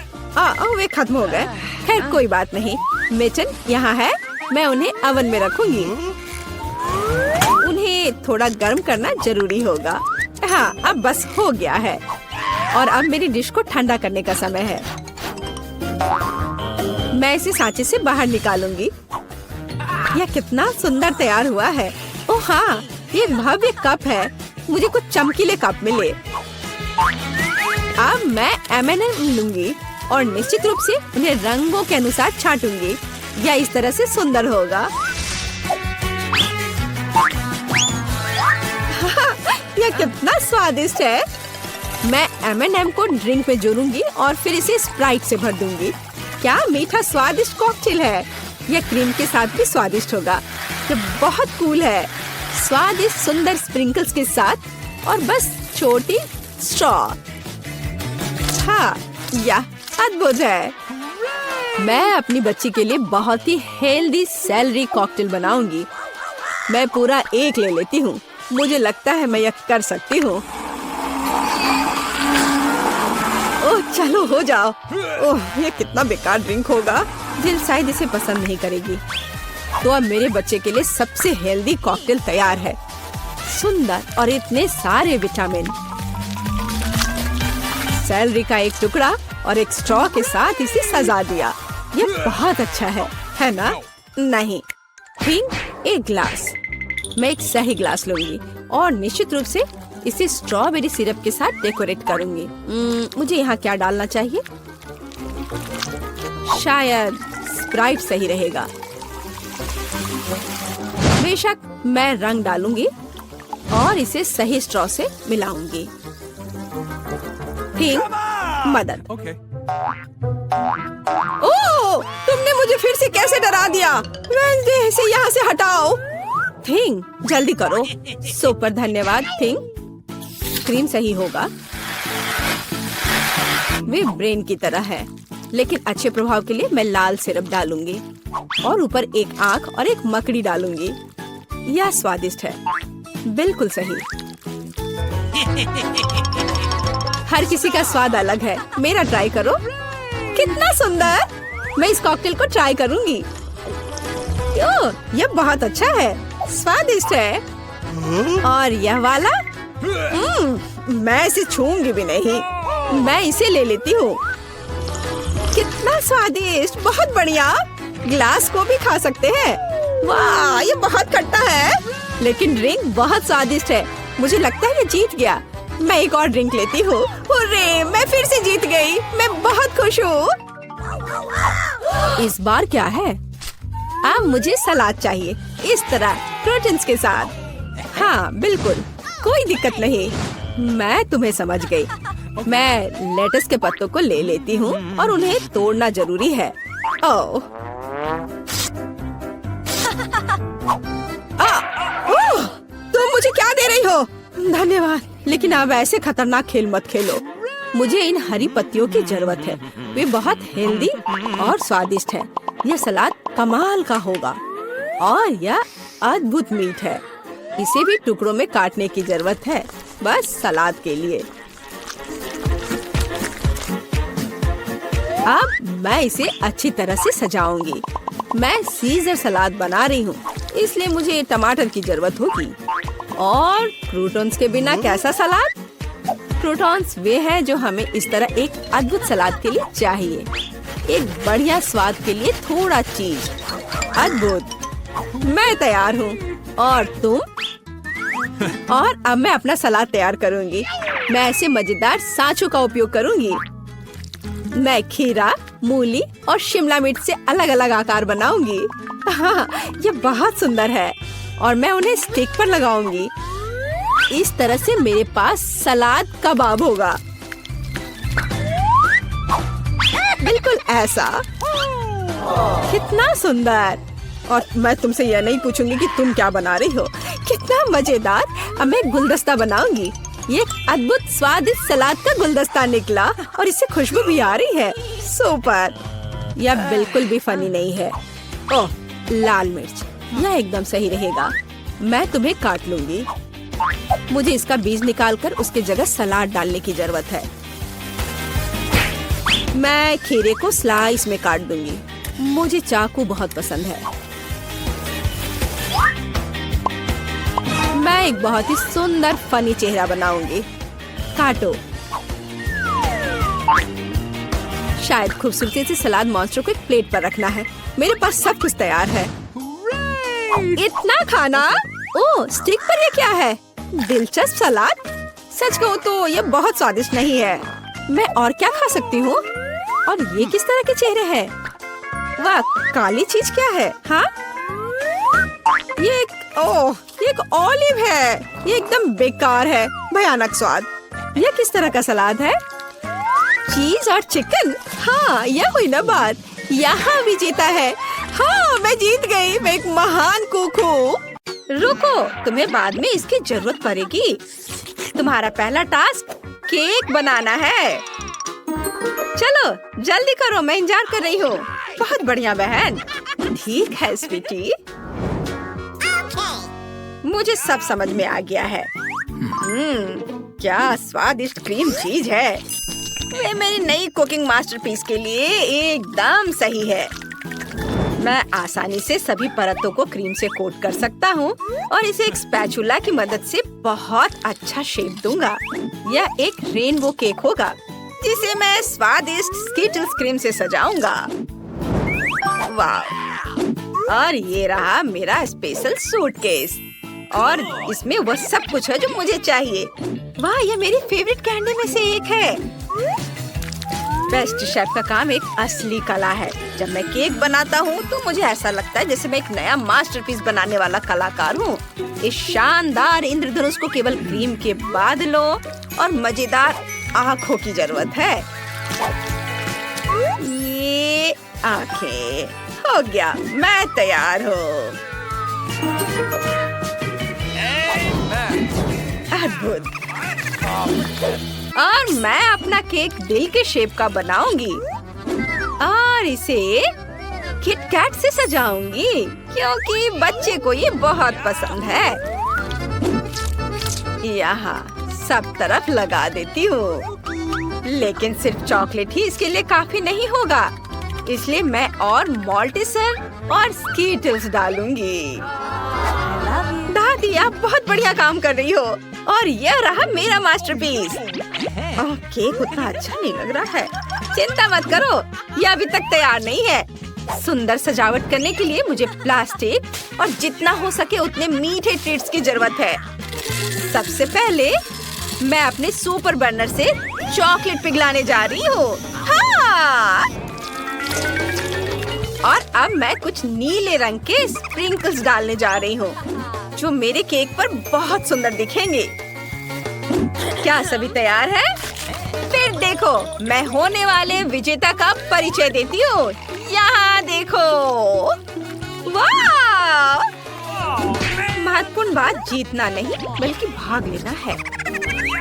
वे खत्म हो गए। खैर, कोई बात नहीं। मिचन यहाँ है। मैं उन्हें ओवन में रखूंगी। उन्हें थोड़ा गर्म करना जरूरी होगा। हाँ, अब बस हो गया है। और अब मेरी डिश को ठंडा करने का समय है। मैं इसे सांचे से बाहर निकालूंगी। यह कितना सुंदर तैयार हुआ है। ओह हाँ, ये भव्य कप है। मुझे कुछ चमकीले कप मिले। अब मैं M&M लूंगी और निश्चित रूप से उन्हें रंगों के अनुसार छांटूंगी। यह इस तरह से सुंदर होगा। यह कितना स्वादिष्ट है। मैं M&M को ड्रिंक में जोड़ूंगी और फिर इसे स्प्राइट से भर दूंगी। क्या मीठा स्वादिष्ट कॉकटेल है। यह क्रीम के साथ भी स्वादिष्ट होगा। यह बहुत कूल है। स्वादिष्ट सुंदर स्प्रिंकल्स के साथ और बस छोटी स्ट्रॉ। हाँ, यह अद्भुत है। मैं अपनी बच्ची के लिए बहुत ही हेल्दी सेलरी कॉकटेल बनाऊंगी। मैं पूरा एक ले लेती हूँ। मुझे लगता है मैं यह कर सकती हूँ। ओह, चलो हो जाओ। ओह, ये कितना बेकार ड्रिंक होगा। दिल शायद इसे पसंद नहीं करेगी। तो अब मेरे बच्चे के लिए सबसे हेल्दी कॉकटेल तैयार है। सुंदर और इतने सारे विटामिन। सेलरी का एक टुकड़ा और एक स्ट्रॉ के साथ इसे सजा दिया। ये बहुत अच्छा है ना? नहीं। थिंग, एक ग्लास। मैं एक सही ग्लास लूंगी और निश्चित रूप से इसे स्ट्रॉबेरी सिरप के साथ डेकोरेट करूंगी। मुझे यहाँ क्या डालना चाहिए? शायद स्प्राइट सही रहेगा। बेशक, मैं रंग डालूंगी और इसे सही स्ट्रॉ से मिलाऊंगी। ठीक, मदद। ओह, तुमने मुझे फिर से कैसे डरा दिया? वेडनेसडे, इसे यहाँ से हटाओ। थिंग, जल्दी करो। सुपर धन्यवाद थिंग। क्रीम सही होगा। वे ब्रेन की तरह है, लेकिन अच्छे प्रभाव के लिए मैं लाल सिरप डालूंगी और ऊपर एक आंख और एक मकड़ी डालूंगी। यह स्वादिष्ट है। बिल्कुल सही। हर किसी का स्वाद अलग है। मेरा ट्राई करो। कितना सुंदर। मैं इस कॉकटेल को ट्राई करूंगी। यह बहुत अच्छा है। स्वादिष्ट है। और यह वाला मैं इसे छूंगी भी नहीं। मैं इसे ले लेती हूँ। कितना स्वादिष्ट। बहुत बढ़िया। ग्लास को भी खा सकते हैं। वाह, ये बहुत खट्टा है, लेकिन ड्रिंक बहुत स्वादिष्ट है। मुझे लगता है ये जीत गया। मैं एक और ड्रिंक लेती हूँ। हुर्रे, मैं फिर से जीत गई। मैं बहुत खुश हूँ। इस बार क्या है? अब मुझे सलाद चाहिए, इस तरह प्रोटीन्स के साथ। हाँ बिल्कुल, कोई दिक्कत नहीं। मैं तुम्हें समझ गई। मैं लेटस के पत्तों को ले लेती हूँ और उन्हें तोड़ना जरूरी है। ओह, तुम मुझे क्या दे रही हो? धन्यवाद, लेकिन अब ऐसे खतरनाक खेल मत खेलो। मुझे इन हरी पत्तियों की जरूरत है। वे बहुत हेल्दी और स्वादिष्ट है। यह सलाद कमाल का होगा और यह अद्भुत मीट है। इसे भी टुकड़ों में काटने की जरूरत है, बस सलाद के लिए। अब मैं इसे अच्छी तरह से सजाऊंगी। मैं सीजर सलाद बना रही हूँ, इसलिए मुझे टमाटर की जरूरत होगी। और क्रूटॉन्स के बिना कैसा सलाद? क्रूटॉन्स वे हैं जो हमें इस तरह एक अद्भुत सलाद के लिए चाहिए। एक बढ़िया स्वाद के लिए थोड़ा चीज। अद्भुत, मैं तैयार हूँ। और तुम? और अब मैं अपना सलाद तैयार करूँगी। मैं ऐसे मजेदार सांचों का उपयोग करूँगी। मैं खीरा, मूली और शिमला मिर्च से अलग अलग आकार बनाऊंगी। हाँ, ये बहुत सुंदर है और मैं उन्हें स्टिक पर लगाऊंगी। इस तरह से मेरे पास सलाद कबाब होगा। बिल्कुल ऐसा। कितना सुंदर। और मैं तुमसे यह नहीं पूछूंगी कि तुम क्या बना रही हो। कितना मजेदार। अब मैं गुलदस्ता बनाऊंगी। ये एक अद्भुत स्वादिष्ट सलाद का गुलदस्ता निकला और इससे खुशबू भी आ रही है। सुपर। यह बिल्कुल भी फनी नहीं है। ओह, लाल मिर्च, यह एकदम सही रहेगा। मैं तुम्हें काट लूंगी। मुझे इसका बीज निकालकर उसके जगह सलाद डालने की जरूरत है। मैं खीरे को स्लाइस में काट दूंगी। मुझे चाकू बहुत पसंद है। मैं एक बहुत ही सुंदर फनी चेहरा बनाऊंगी। काटो। शायद खूबसूरती से सलाद मॉन्स्टर को एक प्लेट पर रखना है। मेरे पास सब कुछ तैयार है। इतना खाना? ओह, स्टिक पर ये क्या है? दिलचस्प सलाद। सच कहूँ तो ये बहुत स्वादिष्ट नहीं है। मैं और क्या खा सकती हूँ? और ये किस तरह के चेहरे हैं? वाह, काली चीज क्या है? हाँ, ये एक ऑलिव है। ये एकदम बेकार है। भयानक स्वाद। यह किस तरह का सलाद है? चीज और चिकन। हाँ, यह हुई ना बात। यहाँ भी जीता है। हाँ, मैं जीत गई। मैं एक महान कुक हूँ। रुको, तुम्हें बाद में इसकी जरूरत पड़ेगी। तुम्हारा पहला टास्क केक बनाना है। चलो जल्दी करो, मैं इंतजार कर रही हूँ। बहुत बढ़िया बहन। ठीक है स्वीटी, मुझे सब समझ में आ गया है। क्या स्वादिष्ट क्रीम चीज है। वे मेरी नई कुकिंग मास्टरपीस के लिए एकदम सही है। मैं आसानी से सभी परतों को क्रीम से कोट कर सकता हूँ और इसे एक स्पैचुला की मदद से बहुत अच्छा शेप दूंगा। यह एक रेनबो केक होगा जिसे मैं स्वादिष्ट स्किटल्स क्रीम से सजाऊंगा। वाह! और ये रहा मेरा स्पेशल सूटकेस और इसमें वह सब कुछ है जो मुझे चाहिए। वाह, ये मेरी फेवरेट कैंडी में से एक है। बेस्ट शेफ का काम एक असली कला है। जब मैं केक बनाता हूँ तो मुझे ऐसा लगता है जैसे मैं एक नया मास्टरपीस बनाने वाला कलाकार हूँ। इस शानदार इंद्रधनुष को केवल क्रीम के बादलों और मजेदार आँखों की जरूरत है। ये आँखें हो गया, मैं तैयार हूँ। अद्भुत। और मैं अपना केक दिल के शेप का बनाऊंगी और इसे किटकैट से सजाऊंगी क्योंकि बच्चे को ये बहुत पसंद है। यहाँ सब तरफ लगा देती हूँ, लेकिन सिर्फ चॉकलेट ही इसके लिए काफी नहीं होगा, इसलिए मैं और मॉल्टिसर और स्कीटल्स डालूंगी। दादी, आप बहुत बढ़िया काम कर रही हो और यह रहा मेरा मास्टरपीस। केक उतना अच्छा नहीं लग रहा है। चिंता मत करो, यह अभी तक तैयार नहीं है। सुंदर सजावट करने के लिए मुझे प्लास्टिक और जितना हो सके उतने मीठे ट्रीट्स की जरूरत है। सबसे पहले मैं अपने सुपर बर्नर से चॉकलेट पिघलाने जा रही हूँ। हाँ! और अब मैं कुछ नीले रंग के स्प्रिंकल्स डालने जा रही हूँ, जो मेरे केक पर बहुत सुंदर दिखेंगे। क्या सभी तैयार है? फिर देखो, मैं होने वाले विजेता का परिचय देती हूँ। यहाँ देखो। वाह! महत्वपूर्ण बात जीतना नहीं बल्कि भाग लेना है।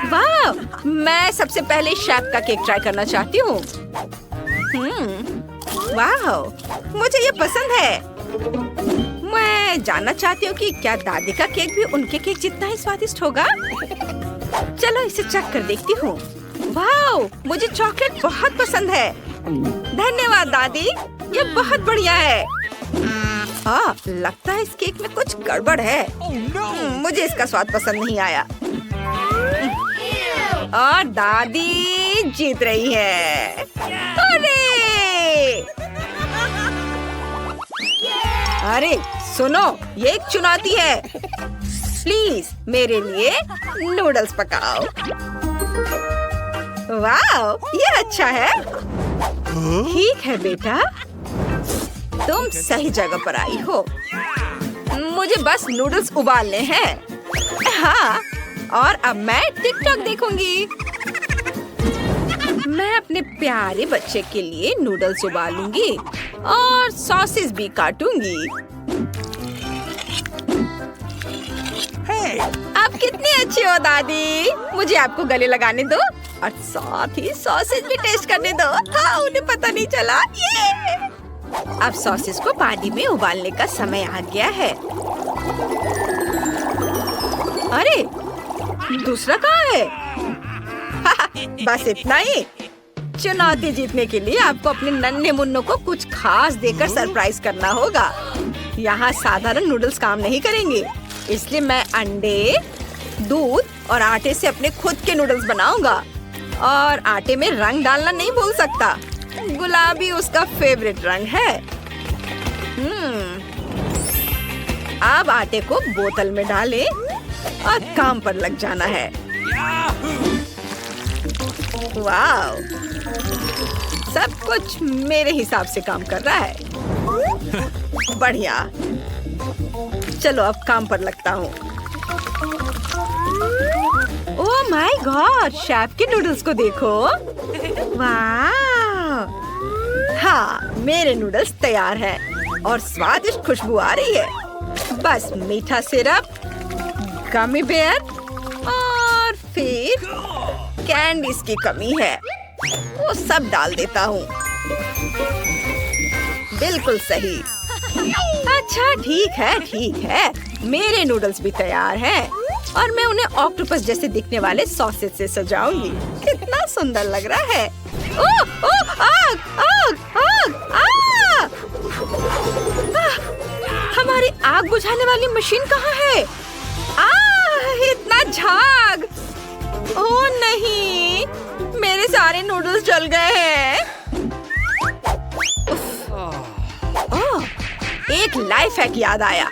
वाह! मैं सबसे पहले शेफ का केक ट्राई करना चाहती हूँ। वाह! मुझे ये पसंद है। मैं जानना चाहती हूँ कि क्या दादी का केक भी उनके केक जितना ही स्वादिष्ट होगा। चलो इसे चख कर देखती हूँ। वाह! मुझे चॉकलेट बहुत पसंद है। धन्यवाद दादी, ये बहुत बढ़िया है। लगता है इस केक में कुछ गड़बड़ है। मुझे इसका स्वाद पसंद नहीं आया। और दादी जीत रही है। अरे सुनो, ये एक चुनौती है। प्लीज मेरे लिए नूडल्स पकाओ। वाह, ये अच्छा है। ठीक है बेटा, तुम सही जगह पर आई हो। मुझे बस नूडल्स उबालने हैं। हाँ, और अब मैं टिकटॉक देखूंगी। मैं अपने प्यारे बच्चे के लिए नूडल्स उबालूंगी और सॉसेस भी काटूंगी। आप कितनी अच्छी हो दादी। मुझे आपको गले लगाने दो और साथ ही सॉसेस भी टेस्ट करने दो। हाँ, उन्हें पता नहीं चला। ये अब सॉसेस को पानी में उबालने का समय आ गया है। अरे दूसरा कहाँ है? बस इतना ही। चुनौती जीतने के लिए आपको अपने नन्हे मुन्नों को कुछ खास देकर सरप्राइज करना होगा। यहाँ साधारण नूडल्स काम नहीं करेंगे, इसलिए मैं अंडे, दूध और आटे से अपने खुद के नूडल्स बनाऊंगा। और आटे में रंग डालना नहीं भूल सकता। गुलाबी उसका फेवरेट रंग है। अब आटे को बोतल में डालें और काम पर लग जाना है। वाह! सब कुछ मेरे हिसाब से काम कर रहा है। बढ़िया। चलो अब काम पर लगता हूँ। ओह माय गॉड, शेफ के नूडल्स को देखो। वाह! हाँ, मेरे नूडल्स तैयार हैं और स्वादिष्ट खुशबू आ रही है। बस मीठा सिरप, गमी बेयर और फिर कैंडीज की कमी है। वो सब डाल देता हूँ। बिल्कुल सही। अच्छा ठीक है। मेरे नूडल्स भी तैयार हैं और मैं उन्हें ऑक्टोपस जैसे दिखने वाले सॉसेज से सजाऊंगी। कितना सुंदर लग रहा है। ओह ओह, आग आग आग आग! हमारी आग बुझाने वाली मशीन कहाँ है? इतना झाग! ओह नहीं, मेरे सारे नूडल्स जल गए हैं। ओह, एक लाइफ हैक याद आया।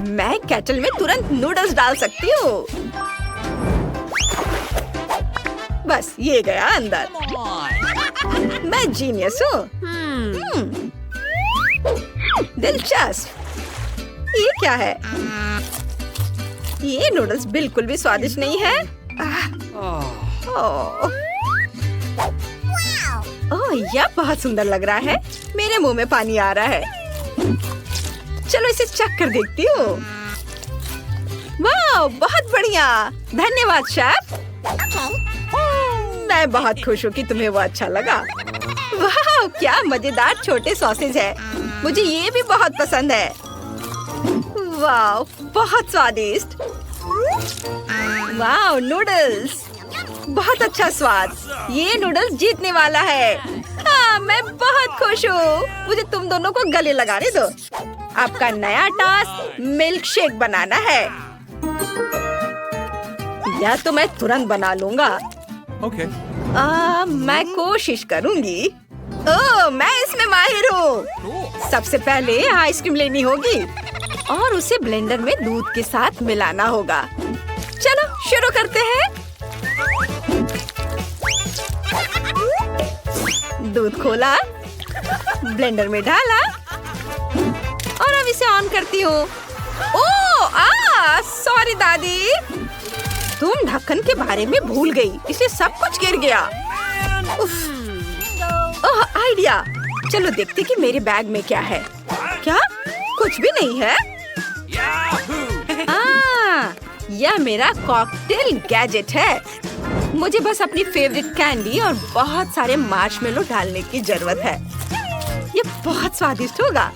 मैं केटल में तुरंत नूडल्स डाल सकती हूँ। बस ये गया अंदर। मैं जीनियस हूँ। दिलचस्प। ये क्या है? ये नूडल्स बिल्कुल भी स्वादिष्ट नहीं है। ओह, यह बहुत सुंदर लग रहा है। मेरे मुंह में पानी आ रहा है। चलो इसे चख कर देखती हूँ। वाह, बहुत बढ़िया। धन्यवाद शेफ। मैं बहुत खुश हूँ कि तुम्हें वो अच्छा लगा। वाह, क्या मजेदार छोटे सॉसेज है। मुझे ये भी बहुत पसंद है। वाह, बहुत स्वादिष्ट। वाह, नूडल्स बहुत अच्छा स्वाद। ये नूडल्स जीतने वाला है। हाँ, मैं बहुत खुश हूँ। मुझे तुम दोनों को गले लगाने दो। आपका नया टास्क मिल्क शेक बनाना है। यह तो मैं तुरंत बना लूंगा। Okay. मैं कोशिश करूंगी। ओह, मैं इसमें माहिर हूँ। सबसे पहले आइसक्रीम लेनी होगी और उसे ब्लेंडर में दूध के साथ मिलाना होगा। चलो शुरू करते हैं। दूध खोला, ब्लेंडर में डाला और अब इसे ऑन करती हूँ। ओह, सॉरी दादी, तुम ढक्कन के बारे में भूल गई, इसलिए सब कुछ गिर गया। ओह, आइडिया। चलो देखते कि मेरे बैग में क्या है। क्या? कुछ भी नहीं है। यह मेरा कॉकटेल गैजेट है। मुझे बस अपनी फेवरेट कैंडी और बहुत सारे मार्शमेलो डालने की जरूरत है। ये बहुत स्वादिष्ट होगा।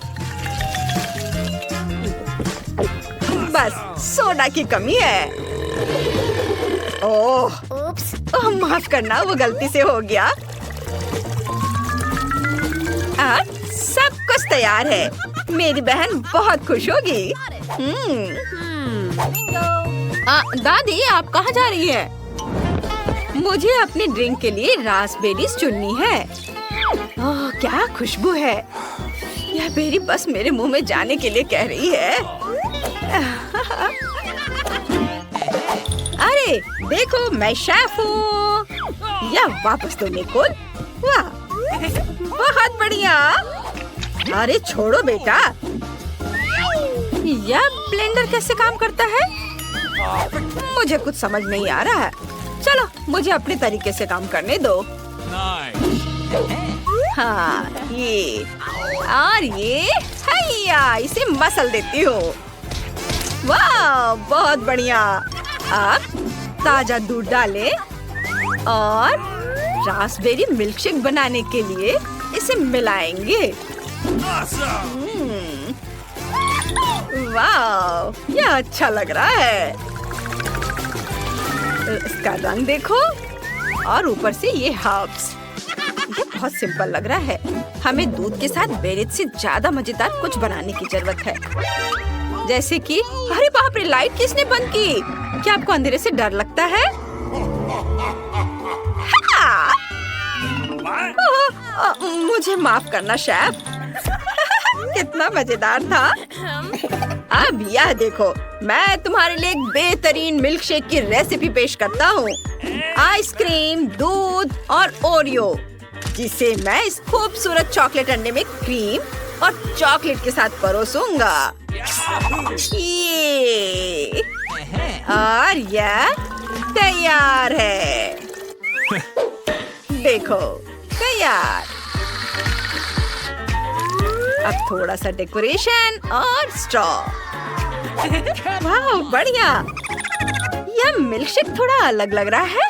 बस सोडा की कमी है। ओह, माफ करना, वो गलती से हो गया। सब कुछ तैयार है। मेरी बहन बहुत खुश होगी। दादी, आप कहाँ जा रही है? मुझे अपने ड्रिंक के लिए रास्पबेरीज चुननी है। ओह, क्या खुशबू है। यह बेरी बस मेरे मुंह में जाने के लिए कह रही है। अरे देखो, मैं शेफ हूँ। यह वापस दो निकोल। वाह, बहुत बढ़िया। अरे छोड़ो बेटा। यह ब्लेंडर कैसे काम करता है? मुझे कुछ समझ नहीं आ रहा है। चलो मुझे अपने तरीके से काम करने दो। हाँ, ये और ये, हैया, इसे मसल देती हूँ। वाह, बहुत बढ़िया। अब ताजा दूध डालें और रास्पबेरी मिल्कशेक बनाने के लिए इसे मिलाएंगे। वाह, यह अच्छा लग रहा है। इसका रंग देखो और ऊपर से ये हर्ब्स। ये बहुत सिंपल लग रहा है। हमें दूध के साथ बेरीज से ज्यादा मजेदार कुछ बनाने की जरूरत है। जैसे कि, अरे बाप रे, लाइट किसने बंद की? क्या आपको अंधेरे से डर लगता है? मुझे माफ करना शेफ। कितना मजेदार था। अब यह देखो, मैं तुम्हारे लिए एक बेहतरीन मिल्कशेक की रेसिपी पेश करता हूँ। आइसक्रीम, दूध और ओरियो, जिसे मैं इस खूबसूरत चॉकलेट अंडे में क्रीम और चॉकलेट के साथ परोसूंगा। ये और यह तैयार है। देखो, तैयार। अब थोड़ा सा डेकोरेशन और स्ट्रॉ। वाह, बढ़िया। यह मिल्कशेक थोड़ा अलग लग रहा है।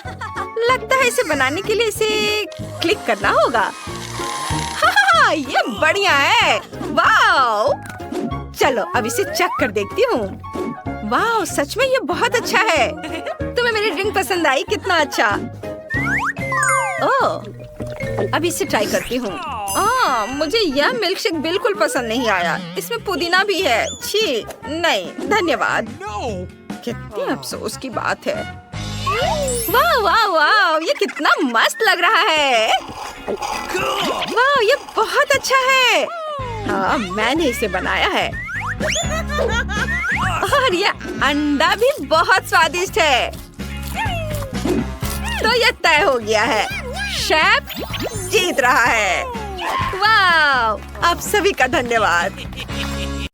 लगता है इसे बनाने के लिए इसे क्लिक करना होगा। हाँ, ये बढ़िया है। वाह, चलो अब इसे चख कर देखती हूँ। वाह, सच में ये बहुत अच्छा है। तुम्हें मेरी ड्रिंक पसंद आई? कितना अच्छा। ओह, अब इसे ट्राई करती हूँ। मुझे यह मिल्कशेक बिल्कुल पसंद नहीं आया। इसमें पुदीना भी है। छी, नहीं धन्यवाद। कितनी अफसोस की बात है। वाह वाह वाह, ये कितना मस्त लग रहा है। वाह, ये बहुत अच्छा है। हाँ, मैंने इसे बनाया है। और ये अंडा भी बहुत स्वादिष्ट है। तो ये तय हो गया है, शेफ जीत रहा है। वाह, आप सभी का धन्यवाद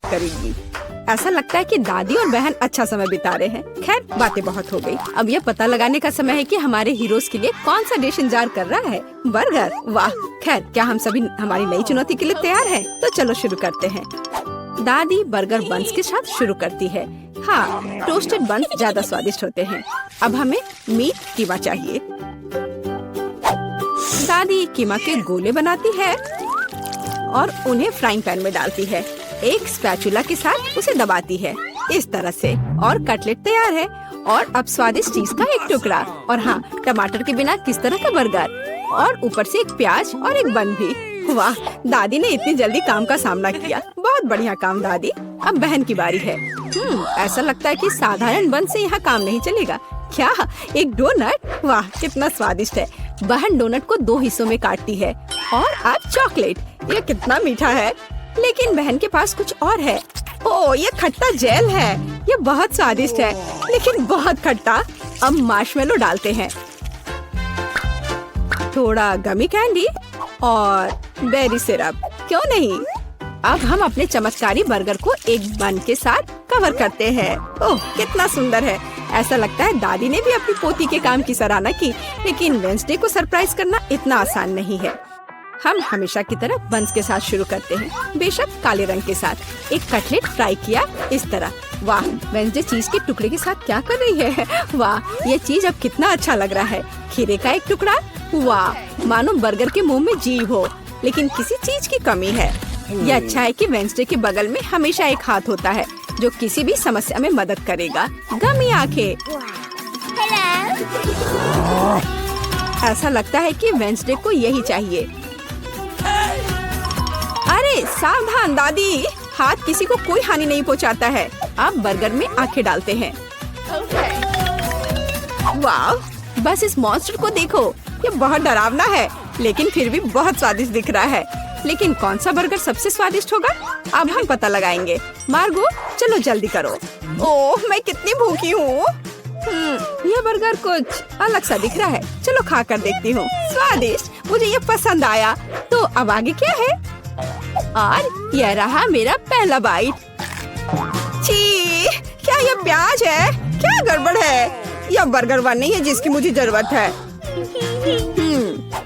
करेंगी। ऐसा लगता है कि दादी और बहन अच्छा समय बिता रहे हैं। खैर, बातें बहुत हो गई। अब यह पता लगाने का समय है कि हमारे हीरोज के लिए कौन सा डिश इंतजार कर रहा है। बर्गर। वाह, खैर, क्या हम सभी हमारी नई चुनौती के लिए तैयार हैं? तो चलो शुरू करते हैं। दादी बर्गर बन्स के साथ शुरू करती है। हाँ, टोस्टेड बन्स ज्यादा स्वादिष्ट होते हैं। अब हमें मीट कीमा चाहिए। दादी कीमा के गोले बनाती है और उन्हें फ्राइंग पैन में डालती है। एक स्पैचुला के साथ उसे दबाती है इस तरह से, और कटलेट तैयार है। और अब स्वादिष्ट चीज का एक टुकड़ा, और हाँ, टमाटर के बिना किस तरह का बर्गर, और ऊपर से एक प्याज और एक बन भी। वाह, दादी ने इतनी जल्दी काम का सामना किया। बहुत बढ़िया काम दादी। अब बहन की बारी है। ऐसा लगता है कि साधारण बन से यहाँ काम नहीं चलेगा। क्या, एक डोनट? वाह, कितना स्वादिष्ट है। बहन डोनट को 2 हिस्सों में काटती है और अब चॉकलेट। ये कितना मीठा है, लेकिन बहन के पास कुछ और है। ओह, ये खट्टा जेल है। ये बहुत स्वादिष्ट है, लेकिन बहुत खट्टा। अब मार्शमेलो डालते हैं, थोड़ा गमी कैंडी और बेरी सिरप। क्यों नहीं। अब हम अपने चमत्कारी बर्गर को एक बन के साथ कवर करते हैं। ओह, कितना सुंदर है। ऐसा लगता है दादी ने भी अपनी पोती के काम की सराहना की। लेकिन वेडनेसडे को सरप्राइज करना इतना आसान नहीं है। हम हमेशा की तरह बंस के साथ शुरू करते हैं, बेशक काले रंग के साथ। एक कटलेट फ्राई किया इस तरह। वाह, वेडनेसडे चीज के टुकड़े के साथ क्या कर रही है। वाह, ये चीज अब कितना अच्छा लग रहा है। खीरे का एक टुकड़ा। वाह, मानो बर्गर के मुंह में जीव हो, लेकिन किसी चीज की कमी है। यह अच्छा है कि वेडनेसडे के बगल में हमेशा एक हाथ होता है जो किसी भी समस्या में मदद करेगा। गमी आंखें। ऐसा लगता है कि वेडनेसडे को यही चाहिए। अरे सावधान दादी, हाथ किसी को कोई हानि नहीं पहुंचाता है। अब बर्गर में आंखें डालते हैं। वाह, बस इस मॉन्स्टर को देखो। ये बहुत डरावना है, लेकिन फिर भी बहुत स्वादिष्ट दिख रहा है। लेकिन कौन सा बर्गर सबसे स्वादिष्ट होगा, अब हम पता लगाएंगे। मार्गो, चलो जल्दी करो। ओह, मैं कितनी भूखी हूँ। यह बर्गर कुछ अलग सा दिख रहा है। चलो खा कर देखती हूँ। स्वादिष्ट, मुझे ये पसंद आया। तो अब आगे क्या है? और यह रहा मेरा पहला बाइट। छी, क्या ये प्याज है? क्या गड़बड़ है? यह बर्गर वन नहीं है जिसकी मुझे जरूरत है।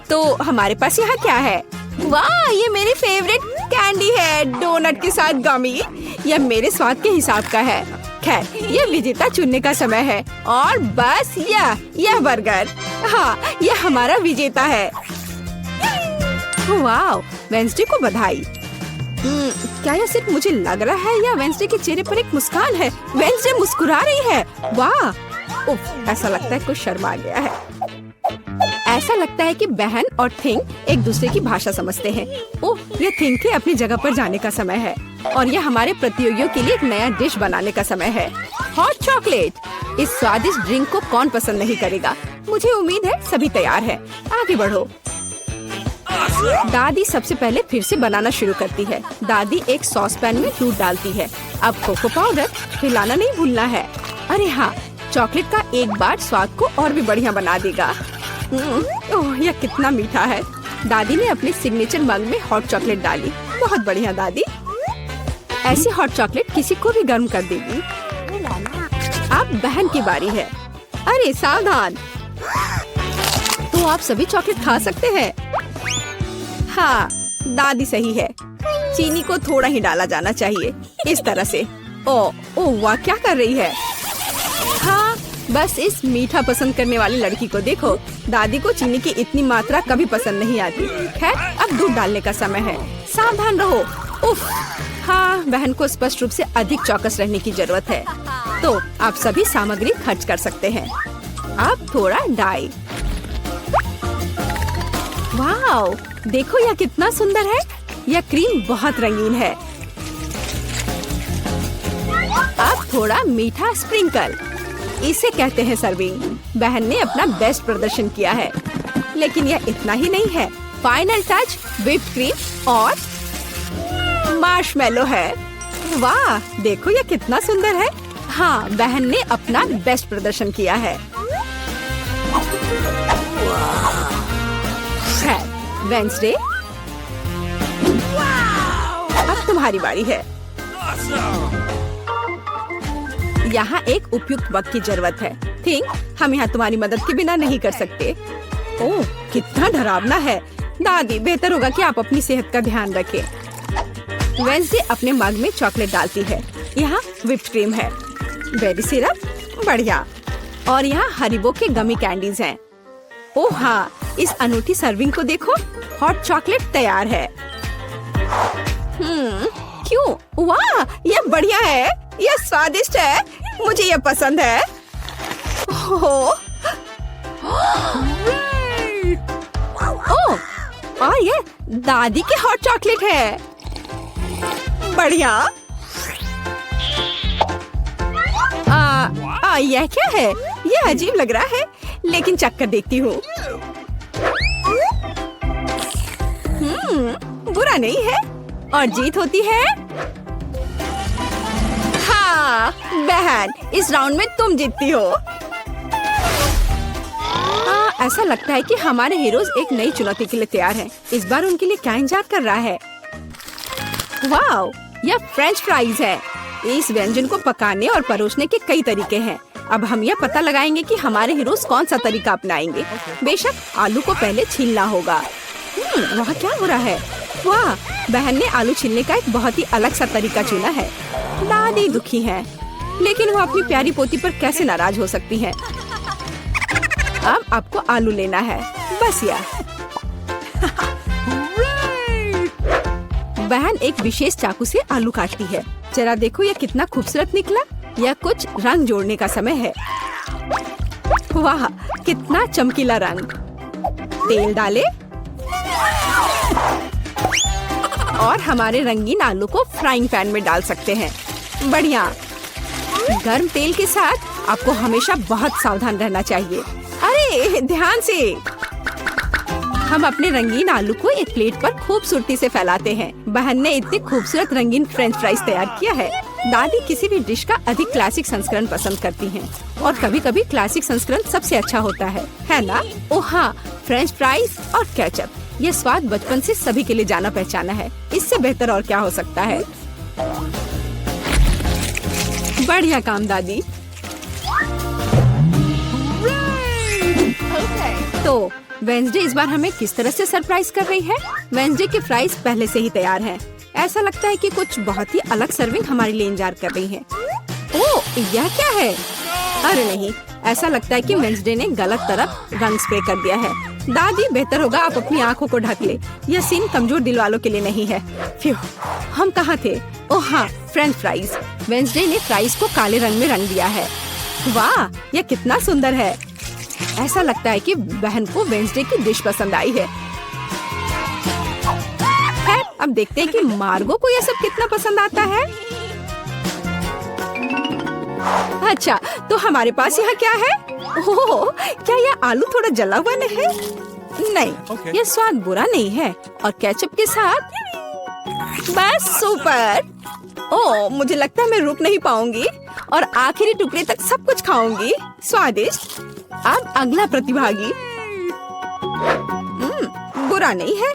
तो हमारे पास यहाँ क्या है? वाह, ये मेरी फेवरेट कैंडी है, डोनट के साथ गमी। यह मेरे स्वाद के हिसाब का है। खैर, ये विजेता चुनने का समय है। और बस यह बर्गर। हाँ, यह हमारा विजेता है। वाह, वेडनेसडे को बधाई। क्या यह सिर्फ मुझे लग रहा है या वेडनेसडे के चेहरे पर एक मुस्कान है? वेडनेसडे मुस्कुरा रही है। वाह, उफ, ऐसा लगता है कुछ शर्मा गया है। ऐसा लगता है कि बहन और थिंग एक दूसरे की भाषा समझते हैं। ओह, ये थिंग के अपनी जगह पर जाने का समय है और यह हमारे प्रतियोगियों के लिए एक नया डिश बनाने का समय है। Hot chocolate. इस स्वादिष्ट ड्रिंक को कौन पसंद नहीं करेगा। मुझे उम्मीद है सभी तैयार हैं। आगे बढ़ो। दादी सबसे पहले फिर से बनाना शुरू करती है। दादी एक सॉस पैन में दूध डालती है। अब कोको पाउडर हिलाना नहीं भूलना है। अरे हाँ, चॉकलेट का एक बार स्वाद को और भी बढ़िया बना देगा। ओह, यह कितना मीठा है। दादी ने अपने सिग्नेचर मग में हॉट चॉकलेट डाली। बहुत बढ़िया दादी। ऐसी हॉट चॉकलेट किसी को भी गर्म कर देगी। अब बहन की बारी है। अरे सावधान। तो आप सभी चॉकलेट खा सकते हैं। हाँ, दादी सही है। चीनी को थोड़ा ही डाला जाना चाहिए, इस तरह से। ओह वाह, क्या कर रही है। हाँ, बस इस मीठा पसंद करने वाली लड़की को देखो। दादी को चीनी की इतनी मात्रा कभी पसंद नहीं आती। खैर, अब दूध डालने का समय है। सावधान रहो। उफ, हाँ, बहन को स्पष्ट रूप से अधिक चौकस रहने की जरूरत है। तो आप सभी सामग्री खर्च कर सकते हैं। अब थोड़ा डाई। वाओ, देखो यह कितना सुंदर है। यह क्रीम बहुत रंगीन है। अब थोड़ा मीठा स्प्रिंकल, इसे कहते हैं सर्विंग। बहन ने अपना बेस्ट प्रदर्शन किया है, लेकिन यह इतना ही नहीं है। फाइनल टच व्हिप्ड क्रीम और मार्शमेलो है। वाह, देखो यह कितना सुंदर है। हाँ, बहन ने अपना बेस्ट प्रदर्शन किया है। वेडनेसडे, अब तुम्हारी बारी है। यहाँ एक उपयुक्त वक्त की जरूरत है। थिंक, हम यहाँ तुम्हारी मदद के बिना नहीं कर सकते। ओह, कितना डरावना है। दादी, बेहतर होगा कि आप अपनी सेहत का ध्यान रखें। वेडनेसडे अपने मग में चॉकलेट डालती है। यहाँ व्हिप्ड क्रीम है, बेरी सिरप, बढ़िया। और यहाँ हरीबो के गमी कैंडीज हैं। ओह हाँ, इस अनूठी सर्विंग को देखो। हॉट चॉकलेट तैयार है। क्यों? वाह, ये बढ़िया है। यह स्वादिष्ट है। मुझे यह पसंद है। ओह, और ये दादी के हॉट चॉकलेट है। बढ़िया। यह क्या है? यह अजीब लग रहा है, लेकिन चख कर देखती हूँ। बुरा नहीं है। और जीत होती है। हाँ बहन, इस राउंड में तुम जीतती हो। ऐसा लगता है कि हमारे हीरोज एक नई चुनौती के लिए तैयार हैं। इस बार उनके लिए क्या इंतजार कर रहा है? वाओ, यह फ्रेंच फ्राइज है। इस व्यंजन को पकाने और परोसने के कई तरीके हैं। अब हम यह पता लगाएंगे कि हमारे हीरोज कौन सा तरीका अपनाएंगे। बेशक आलू को पहले छीलना होगा। वहाँ क्या हो रहा है? वाह, बहन ने आलू छीलने का एक बहुत ही अलग सा तरीका चुना है। दादी दुखी है, लेकिन वो अपनी प्यारी पोती पर कैसे नाराज हो सकती है। अब आपको आलू लेना है, बस यार। बहन एक विशेष चाकू से आलू काटती है। जरा देखो यह कितना खूबसूरत निकला। यह कुछ रंग जोड़ने का समय है। वाह, कितना चमकीला रंग। तेल डाले और हमारे रंगीन आलू को फ्राइंग पैन में डाल सकते हैं। बढ़िया। गर्म तेल के साथ आपको हमेशा बहुत सावधान रहना चाहिए। अरे ध्यान से। हम अपने रंगीन आलू को एक प्लेट पर खूबसूरती से फैलाते हैं। बहन ने इतने खूबसूरत रंगीन फ्रेंच फ्राइज तैयार किया है। दादी किसी भी डिश का अधिक क्लासिक संस्करण पसंद करती हैं और कभी-कभी क्लासिक संस्करण सबसे अच्छा होता है ना? ओह हाँ, फ्रेंच फ्राइज और केचप, ये स्वाद बचपन से सभी के लिए जाना पहचाना है। इससे बेहतर और क्या हो सकता है? बढ़िया काम दादी। तो वेंसडे इस बार हमें किस तरह से सरप्राइज कर रही है? वेंसडे के फ्राइज पहले से ही तैयार हैं। ऐसा लगता है कि कुछ बहुत ही अलग सर्विंग हमारे लिए इंतजार कर रही है। ओह, यह क्या है? अरे नहीं, ऐसा लगता है कि वेंसडे ने गलत तरफ रंग स्प्रे कर दिया है। दादी, बेहतर होगा आप अपनी आंखों को ढक ले। यह सीन कमजोर दिल वालों के लिए नहीं है। फ्यू, हम कहाँ थे? ओह हाँ, फ्रेंच फ्राइज। वेंसडे ने फ्राइज को काले रंग में रंग दिया है। वाह, यह कितना सुंदर है। ऐसा लगता है कि बहन को वेंसडे की डिश पसंद आई है। खैर, अब देखते हैं कि मार्गो को यह सब कितना पसंद आता है। अच्छा, तो हमारे पास यहाँ क्या है? ओह, क्या यह आलू थोड़ा जला हुआ नहीं है? नहीं, यह स्वाद बुरा नहीं है। और केचप के साथ बस सुपर। ओह, मुझे लगता है मैं रुक नहीं पाऊंगी और आखिरी टुकड़े तक सब कुछ खाऊंगी। स्वादिष्ट। अब अगला प्रतिभागी। बुरा नहीं है,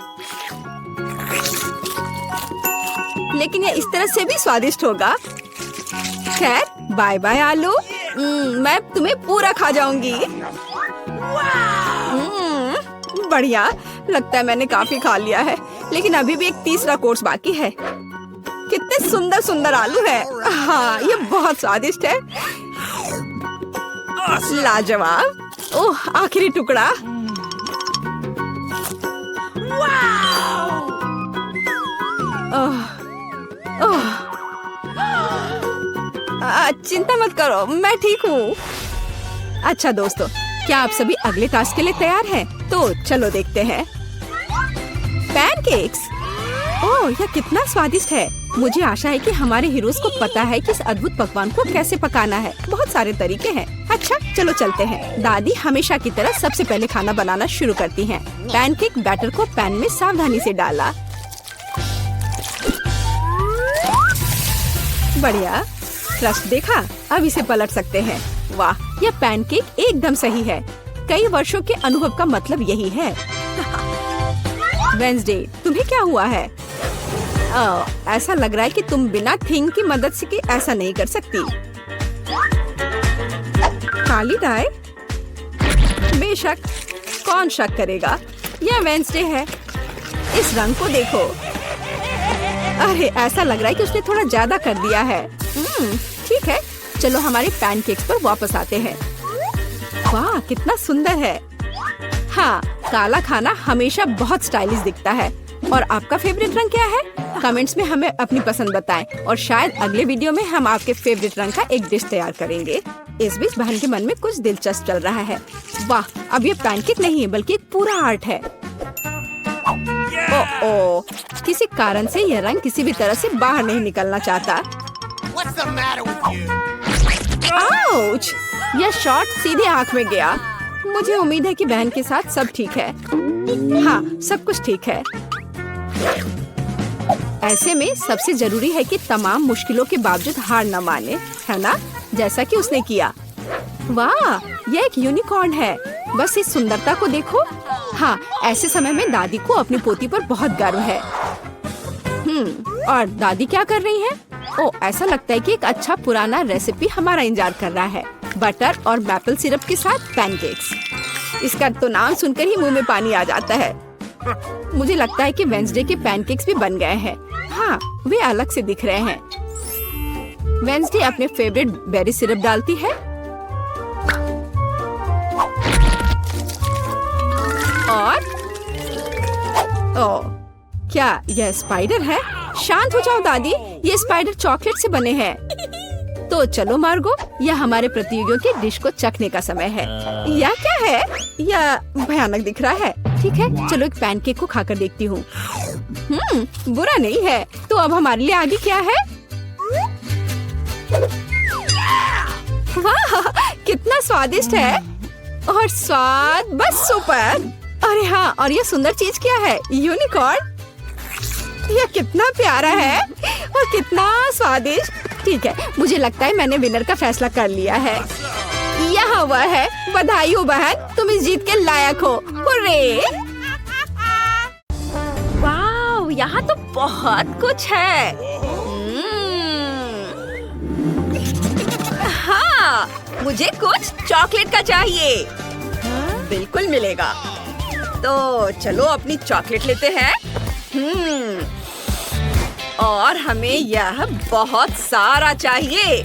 लेकिन यह इस तरह से भी स्वादिष्ट होगा। खैर, बाय बाय आलू। मैं तुम्हें पूरा खा जाऊंगी। बढ़िया, लगता है मैंने काफी खा लिया है, लेकिन अभी भी एक तीसरा कोर्स बाकी है। कितने सुंदर सुंदर आलू है। हाँ, ये बहुत स्वादिष्ट है। लाजवाब। ओह, आखिरी टुकड़ा। चिंता मत करो, मैं ठीक हूँ। अच्छा दोस्तों, क्या आप सभी अगले टास्क के लिए तैयार हैं? तो चलो देखते हैं। पैनकेक्स। ओह, यह कितना स्वादिष्ट है। मुझे आशा है कि हमारे हीरोज को पता है कि इस अद्भुत पकवान को कैसे पकाना है। बहुत सारे तरीके हैं। अच्छा, चलो चलते हैं। दादी हमेशा की तरह सबसे पहले खाना बनाना शुरू करती हैं। पैनकेक बैटर को पैन में सावधानी से डाला। बढ़िया, क्रस्ट देखा? अब इसे पलट सकते हैं। वाह, यह पैनकेक एकदम सही है। कई वर्षों के अनुभव का मतलब यही है। वेंसडे, तुम्हें क्या हुआ है? ऐसा लग रहा है कि तुम बिना थिंग की मदद से ऐसा नहीं कर सकती। काली डाई? बेशक, कौन शक करेगा? यह वेंसडे है। इस रंग को देखो। अरे, ऐसा लग रहा है कि उसने थोड़ा ज्यादा कर दिया है। ठीक है, चलो हमारे पैनकेक्स पर वापस आते हैं। वाह, कितना सुंदर है। हाँ, काला खाना हमेशा बहुत स्टाइलिश दिखता है। और आपका फेवरेट रंग क्या है? कमेंट्स में हमें अपनी पसंद बताएं और शायद अगले वीडियो में हम आपके फेवरेट रंग का एक डिश तैयार करेंगे। इस बीच बहन के मन में कुछ दिलचस्प चल रहा है। वाह, अब ये पैनकेक नहीं है बल्कि एक पूरा आर्ट है। ओह, किसी कारण से यह रंग किसी भी तरह से बाहर नहीं निकलना चाहता। आउच! यह शॉट सीधे आँख में गया। मुझे उम्मीद है कि बहन के साथ सब ठीक है। हाँ, सब कुछ ठीक है। ऐसे में सबसे जरूरी है कि तमाम मुश्किलों के बावजूद हार न माने, है ना? जैसा कि उसने किया। वाह, ये एक यूनिकॉर्न है। बस इस सुंदरता को देखो। हाँ, ऐसे समय में दादी को अपनी पोती पर बहुत गर्व है। और दादी क्या कर रही है? ओह, ऐसा लगता है कि एक अच्छा पुराना रेसिपी हमारा इंतजार कर रहा है। बटर और मैपल सिरप के साथ पैनकेक्स। इसका तो नाम सुनकर ही मुंह में पानी आ जाता है। मुझे लगता है कि वेंसडे के पैनकेक्स भी बन गए हैं। हाँ, वे अलग से दिख रहे हैं। वेंसडे अपने फेवरेट बेरी सिरप डालती है और ओह, क्या यह स्पाइडर है? शांत हो जाओ दादी, ये स्पाइडर चॉकलेट से बने हैं। तो चलो मार्गो, यह हमारे प्रतियोगियों की डिश को चखने का समय है। यह क्या है? यह भयानक दिख रहा है। ठीक है, चलो एक पैनकेक को खाकर देखती हूँ। बुरा नहीं है। तो अब हमारे लिए आगे क्या है? वाह, कितना स्वादिष्ट है और स्वाद बस सुपर। अरे हाँ, और ये सुंदर चीज क्या है? यूनिकॉर्न। यह कितना प्यारा है और कितना स्वादिष्ट। ठीक है, मुझे लगता है मैंने विनर का फैसला कर लिया है। यहाँ वह है। बधाई हो बहन, तुम इस जीत के लायक हो। हुर्रे! वाव, यहाँ तो बहुत कुछ है। हाँ, मुझे कुछ चॉकलेट का चाहिए। बिल्कुल मिलेगा। तो चलो अपनी चॉकलेट लेते हैं। और हमें यह बहुत सारा चाहिए।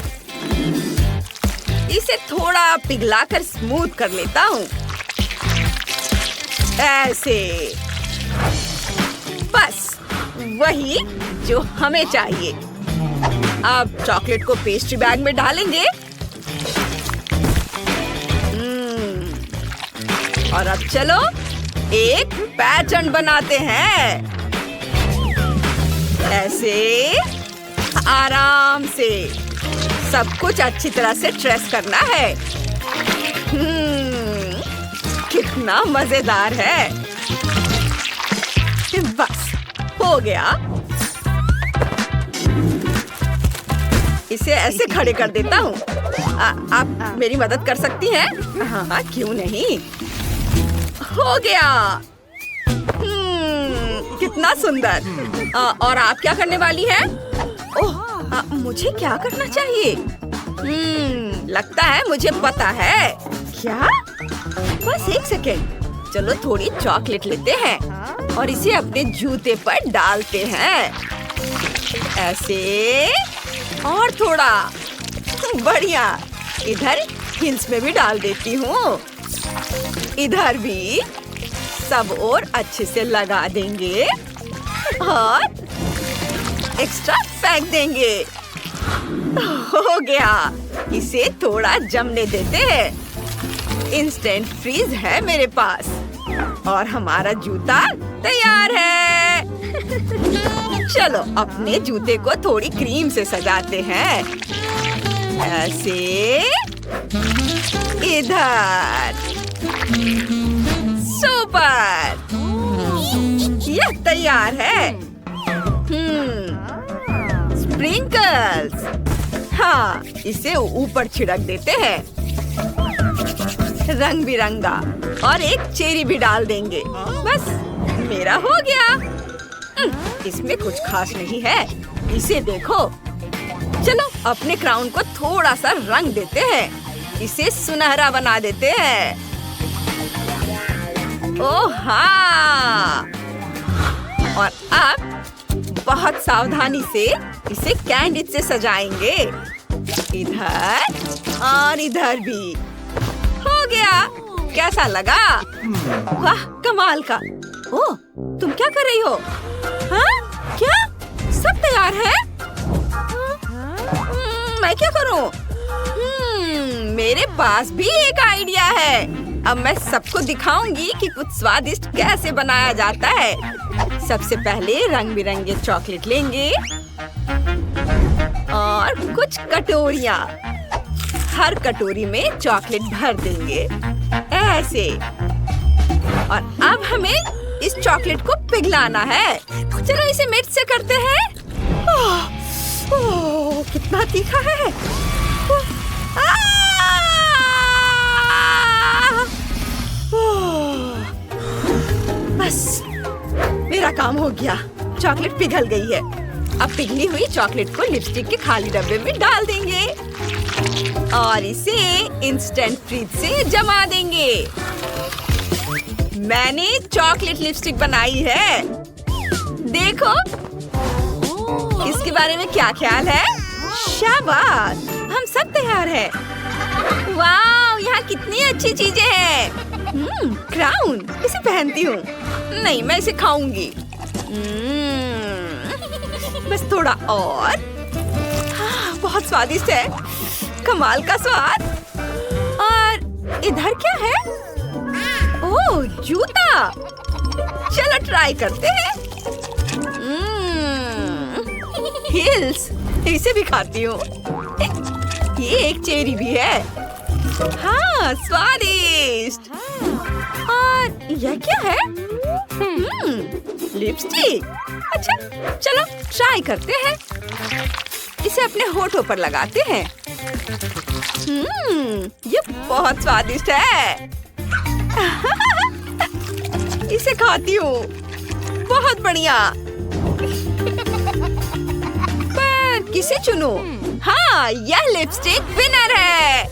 इसे थोड़ा पिघलाकर स्मूथ कर लेता हूँ। ऐसे। बस वही जो हमें चाहिए। अब चॉकलेट को पेस्ट्री बैग में डालेंगे। और अब चलो एक पैटर्न बनाते हैं। ऐसे आराम से सब कुछ अच्छी तरह से ट्रेस करना है। कितना मजेदार है। बस हो गया। इसे ऐसे खड़े कर देता हूँ। आप मेरी मदद कर सकती हैं? हाँ, क्यों नहीं। हो गया। कितना सुंदर। और आप क्या करने वाली हैं? ओह, मुझे क्या करना चाहिए? लगता है मुझे पता है। क्या? बस एक सेकेंड। चलो थोड़ी चॉकलेट लेते हैं और इसे अपने जूते पर डालते हैं। ऐसे। और थोड़ा। बढ़िया। इधर हिल्स में भी डाल देती हूँ। इधर भी। सब और अच्छे से लगा देंगे और एक्स्ट्रा फेंक देंगे। हो गया। इसे थोड़ा जमने देते हैं। इंस्टेंट फ्रीज है मेरे पास और हमारा जूता तैयार है। चलो अपने जूते को थोड़ी क्रीम से सजाते हैं। ऐसे। इधर। सुपर। यह तैयार है। स्प्रिंकल्स। हाँ, इसे ऊपर छिड़क देते हैं। रंग बिरंगा। और एक चेरी भी डाल देंगे। बस मेरा हो गया। इसमें कुछ खास नहीं है। इसे देखो। चलो अपने क्राउन को थोड़ा सा रंग देते हैं। इसे सुनहरा बना देते हैं। ओह हाँ। और अब बहुत सावधानी से इसे कैंडिड से सजाएंगे। इधर और इधर भी। हो गया। कैसा लगा? वाह, कमाल का। ओह, तुम क्या कर रही हो? हाँ? क्या? सब तैयार है? मैं क्या करूं? मेरे पास भी एक आइडिया है। अब मैं सबको दिखाऊंगी कि कुछ स्वादिष्ट कैसे बनाया जाता है। सबसे पहले रंग बिरंगे चॉकलेट लेंगे और कुछ कटोरियाँ। हर कटोरी में चॉकलेट भर देंगे। ऐसे। और अब हमें इस चॉकलेट को पिघलाना है। चलो इसे मिर्च से करते हैं। ओह, कितना तीखा है। बस मेरा काम हो गया। चॉकलेट पिघल गई है। अब पिघली हुई चॉकलेट को लिपस्टिक के खाली डब्बे में डाल देंगे और इसे इंस्टेंट फ्रीज से जमा देंगे। मैंने चॉकलेट लिपस्टिक बनाई है। देखो इसके बारे में क्या ख्याल है? शाबाश, हम सब तैयार हैं। वाह, यहाँ कितनी अच्छी चीजें हैं। क्राउन, इसे पहनती हूँ। नहीं, मैं इसे खाऊंगी। बस थोड़ा और। बहुत स्वादिष्ट है, कमाल का स्वाद। और इधर क्या है? ओह, जूता। चलो ट्राई करते हैं। हिल्स, इसे भी खाती हूँ। ये एक चेरी भी है। हाँ, स्वादिष्ट। और यह क्या है? लिपस्टिक। अच्छा, चलो ट्राई करते हैं। इसे अपने होठों पर लगाते हैं। ये बहुत स्वादिष्ट है। इसे खाती हूँ। बहुत बढ़िया। पर किसे चुनूं? हाँ, यह लिपस्टिक विनर है।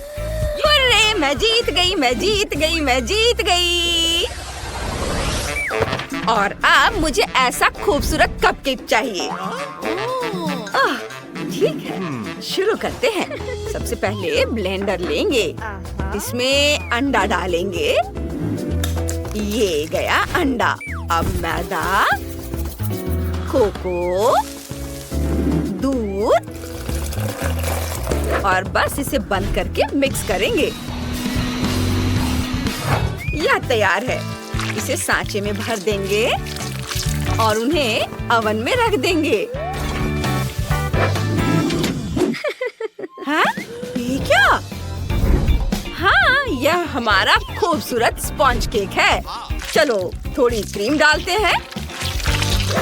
हुर्रे, मैं जीत गई, मैं जीत गई, मैं जीत गई। और अब मुझे ऐसा खूबसूरत कपकेक चाहिए। ठीक है, शुरू करते हैं। सबसे पहले ब्लेंडर लेंगे। इसमें अंडा डालेंगे। ये गया अंडा। अब मैदा, कोको, दूध और बस इसे बंद करके मिक्स करेंगे। यह तैयार है। इसे सांचे में भर देंगे और उन्हें ओवन में रख देंगे। हाँ? ये क्या? हाँ, यह हमारा खूबसूरत स्पॉन्ज केक है। चलो थोड़ी क्रीम डालते हैं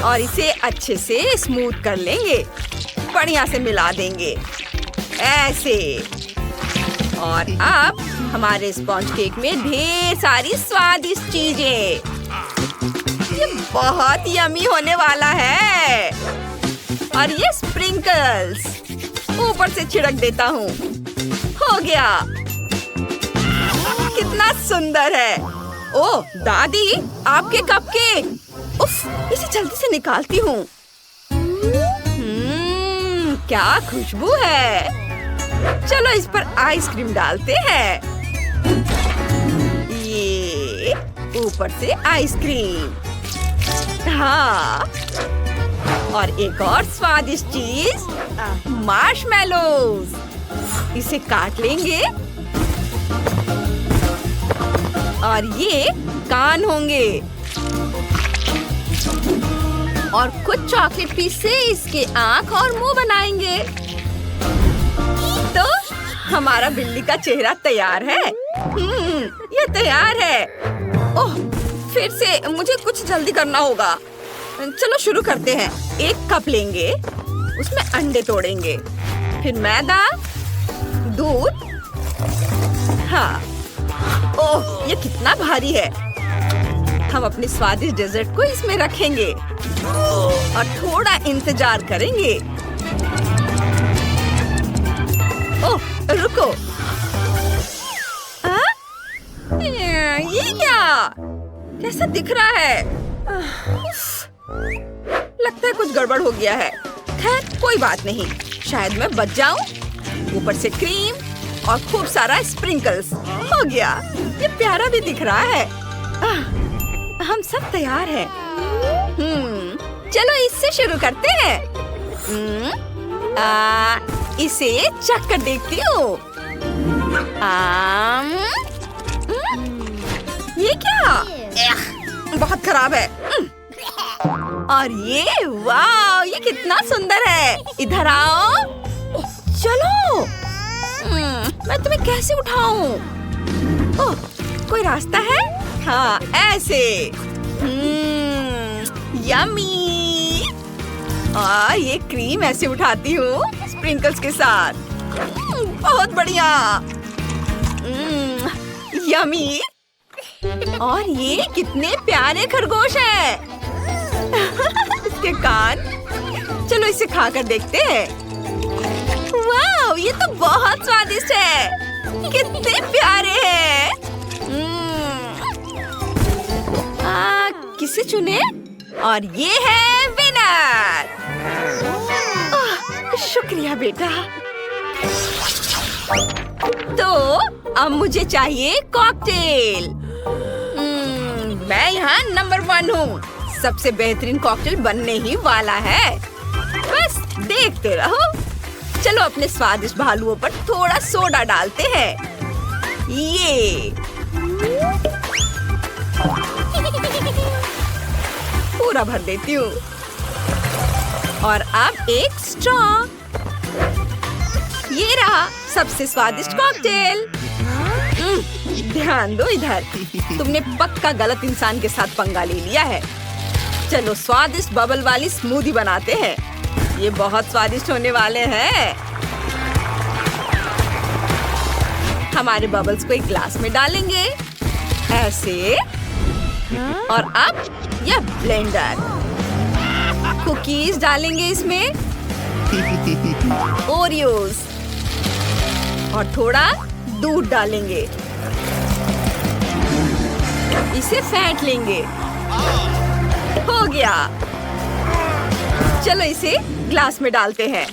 और इसे अच्छे से स्मूथ कर लेंगे। बढ़िया से मिला देंगे ऐसे। और अब हमारे स्पॉन्ज केक में ढेर सारी स्वादिष्ट चीजें। ये बहुत यम्मी होने वाला है। और ये स्प्रिंकल्स ऊपर से छिड़क देता हूँ। हो गया। कितना सुंदर है। ओह दादी, आपके कपकेक। उफ, इसे जल्दी से निकालती हूँ। क्या खुशबू है। चलो इस पर आइसक्रीम डालते हैं। ये ऊपर से आइसक्रीम। हाँ, और एक और स्वादिष्ट चीज, मार्शमेलोज। इसे काट लेंगे और ये कान होंगे। और कुछ चॉकलेट पीस से इसके आंख और मुंह बनाएंगे। तो हमारा बिल्ली का चेहरा तैयार है। ये तैयार है। ओह, फिर से मुझे कुछ जल्दी करना होगा। चलो शुरू करते हैं। एक कप लेंगे, उसमें अंडे तोड़ेंगे, फिर मैदा, दूध। हाँ, ओह ये कितना भारी है। हम अपने स्वादिष्ट डेजर्ट को इसमें रखेंगे और थोड़ा इंतजार करेंगे। ओह रुको, ये क्या? कैसा दिख रहा है? लगता है कुछ गड़बड़ हो गया है। खैर कोई बात नहीं, शायद मैं बच जाऊं। ऊपर से क्रीम और खूब सारा स्प्रिंकल्स। हो गया, ये प्यारा भी दिख रहा है। हम सब तैयार हैं। चलो इससे शुरू करते हैं। इसे चख कर देखती हूँ। ये क्या? बहुत खराब है। और ये वाह, ये कितना सुंदर है। इधर आओ। चलो, मैं तुम्हें कैसे उठाऊं? ओह, कोई रास्ता है? हाँ, ऐसे। यम्मी। और ये क्रीम ऐसे उठाती हूँ स्प्रिंकल्स के साथ। बहुत बढ़िया। यम्मी। और ये कितने प्यारे खरगोश हैं। इसके कान। चलो इसे खाकर देखते हैं। वाह, ये तो बहुत स्वादिष्ट है। कितने प्यारे हैं। किसे चुने? और ये है विनर। शुक्रिया बेटा। तो अब मुझे चाहिए कॉकटेल। मैं यहाँ नंबर 1 हूँ। सबसे बेहतरीन कॉकटेल बनने ही वाला है। बस देखते रहो। चलो अपने स्वादिष्ट भालुओं पर थोड़ा सोडा डालते हैं। ये पूरा भर देती हूँ। और अब एक स्ट्रॉ। ये रहा सबसे स्वादिष्ट कॉकटेल। ध्यान दो इधर। तुमने पक्का गलत इंसान के साथ पंगा ले लिया है। चलो स्वादिष्ट बबल वाली स्मूदी बनाते हैं। ये बहुत स्वादिष्ट होने वाले हैं। हमारे बबल्स को एक ग्लास में डालेंगे ऐसे। और अब यह ब्लेंडर। कुकीज डालेंगे इसमें। ओरियोज। और थोड़ा दूध डालेंगे। इसे फेंट लेंगे। हो गया। चलो इसे ग्लास में डालते हैं।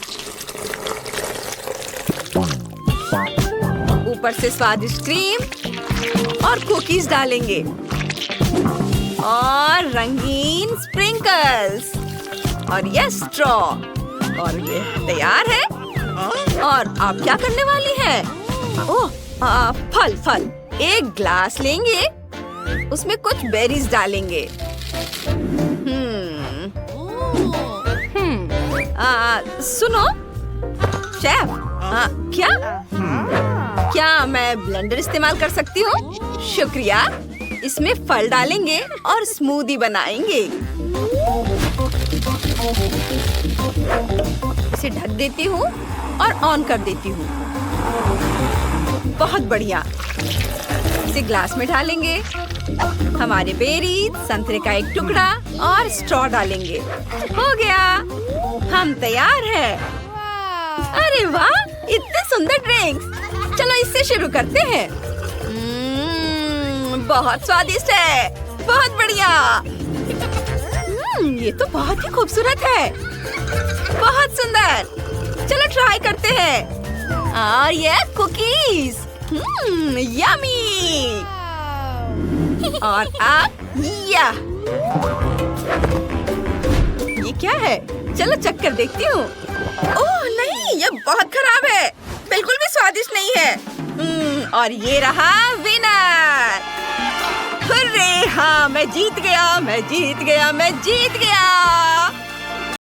ऊपर से स्वादिष्ट क्रीम और कुकीज डालेंगे। और रंगीन स्प्रिंकल्स। और यह स्ट्रॉ। और ये तैयार है। और आप क्या करने वाली हैं? ओह, फल। एक ग्लास लेंगे। उसमें कुछ बेरीज डालेंगे। सुनो शेफ। क्या मैं ब्लेंडर इस्तेमाल कर सकती हूँ? शुक्रिया। इसमें फल डालेंगे और स्मूदी बनाएंगे। इसे ढक देती हूँ और ऑन कर देती हूँ। बहुत बढ़िया। इसे ग्लास में डालेंगे। हमारे बेरीज, संतरे का एक टुकड़ा और स्ट्रॉ डालेंगे। हो गया। हम तैयार हैं। अरे वाह, इतने सुंदर ड्रिंक्स। चलो इससे शुरू करते हैं। बहुत स्वादिष्ट है। बहुत बढ़िया। ये तो बहुत ही खूबसूरत है। बहुत सुंदर। चलो ट्राई करते हैं। और ये कुकीज। यम्मी। और अब ये क्या है? चलो चख कर देखती हूँ। ओह नहीं, ये बहुत खराब है। बिल्कुल भी स्वादिष्ट नहीं है। और ये रहा विनर। हुर्रे, हाँ मैं जीत गया।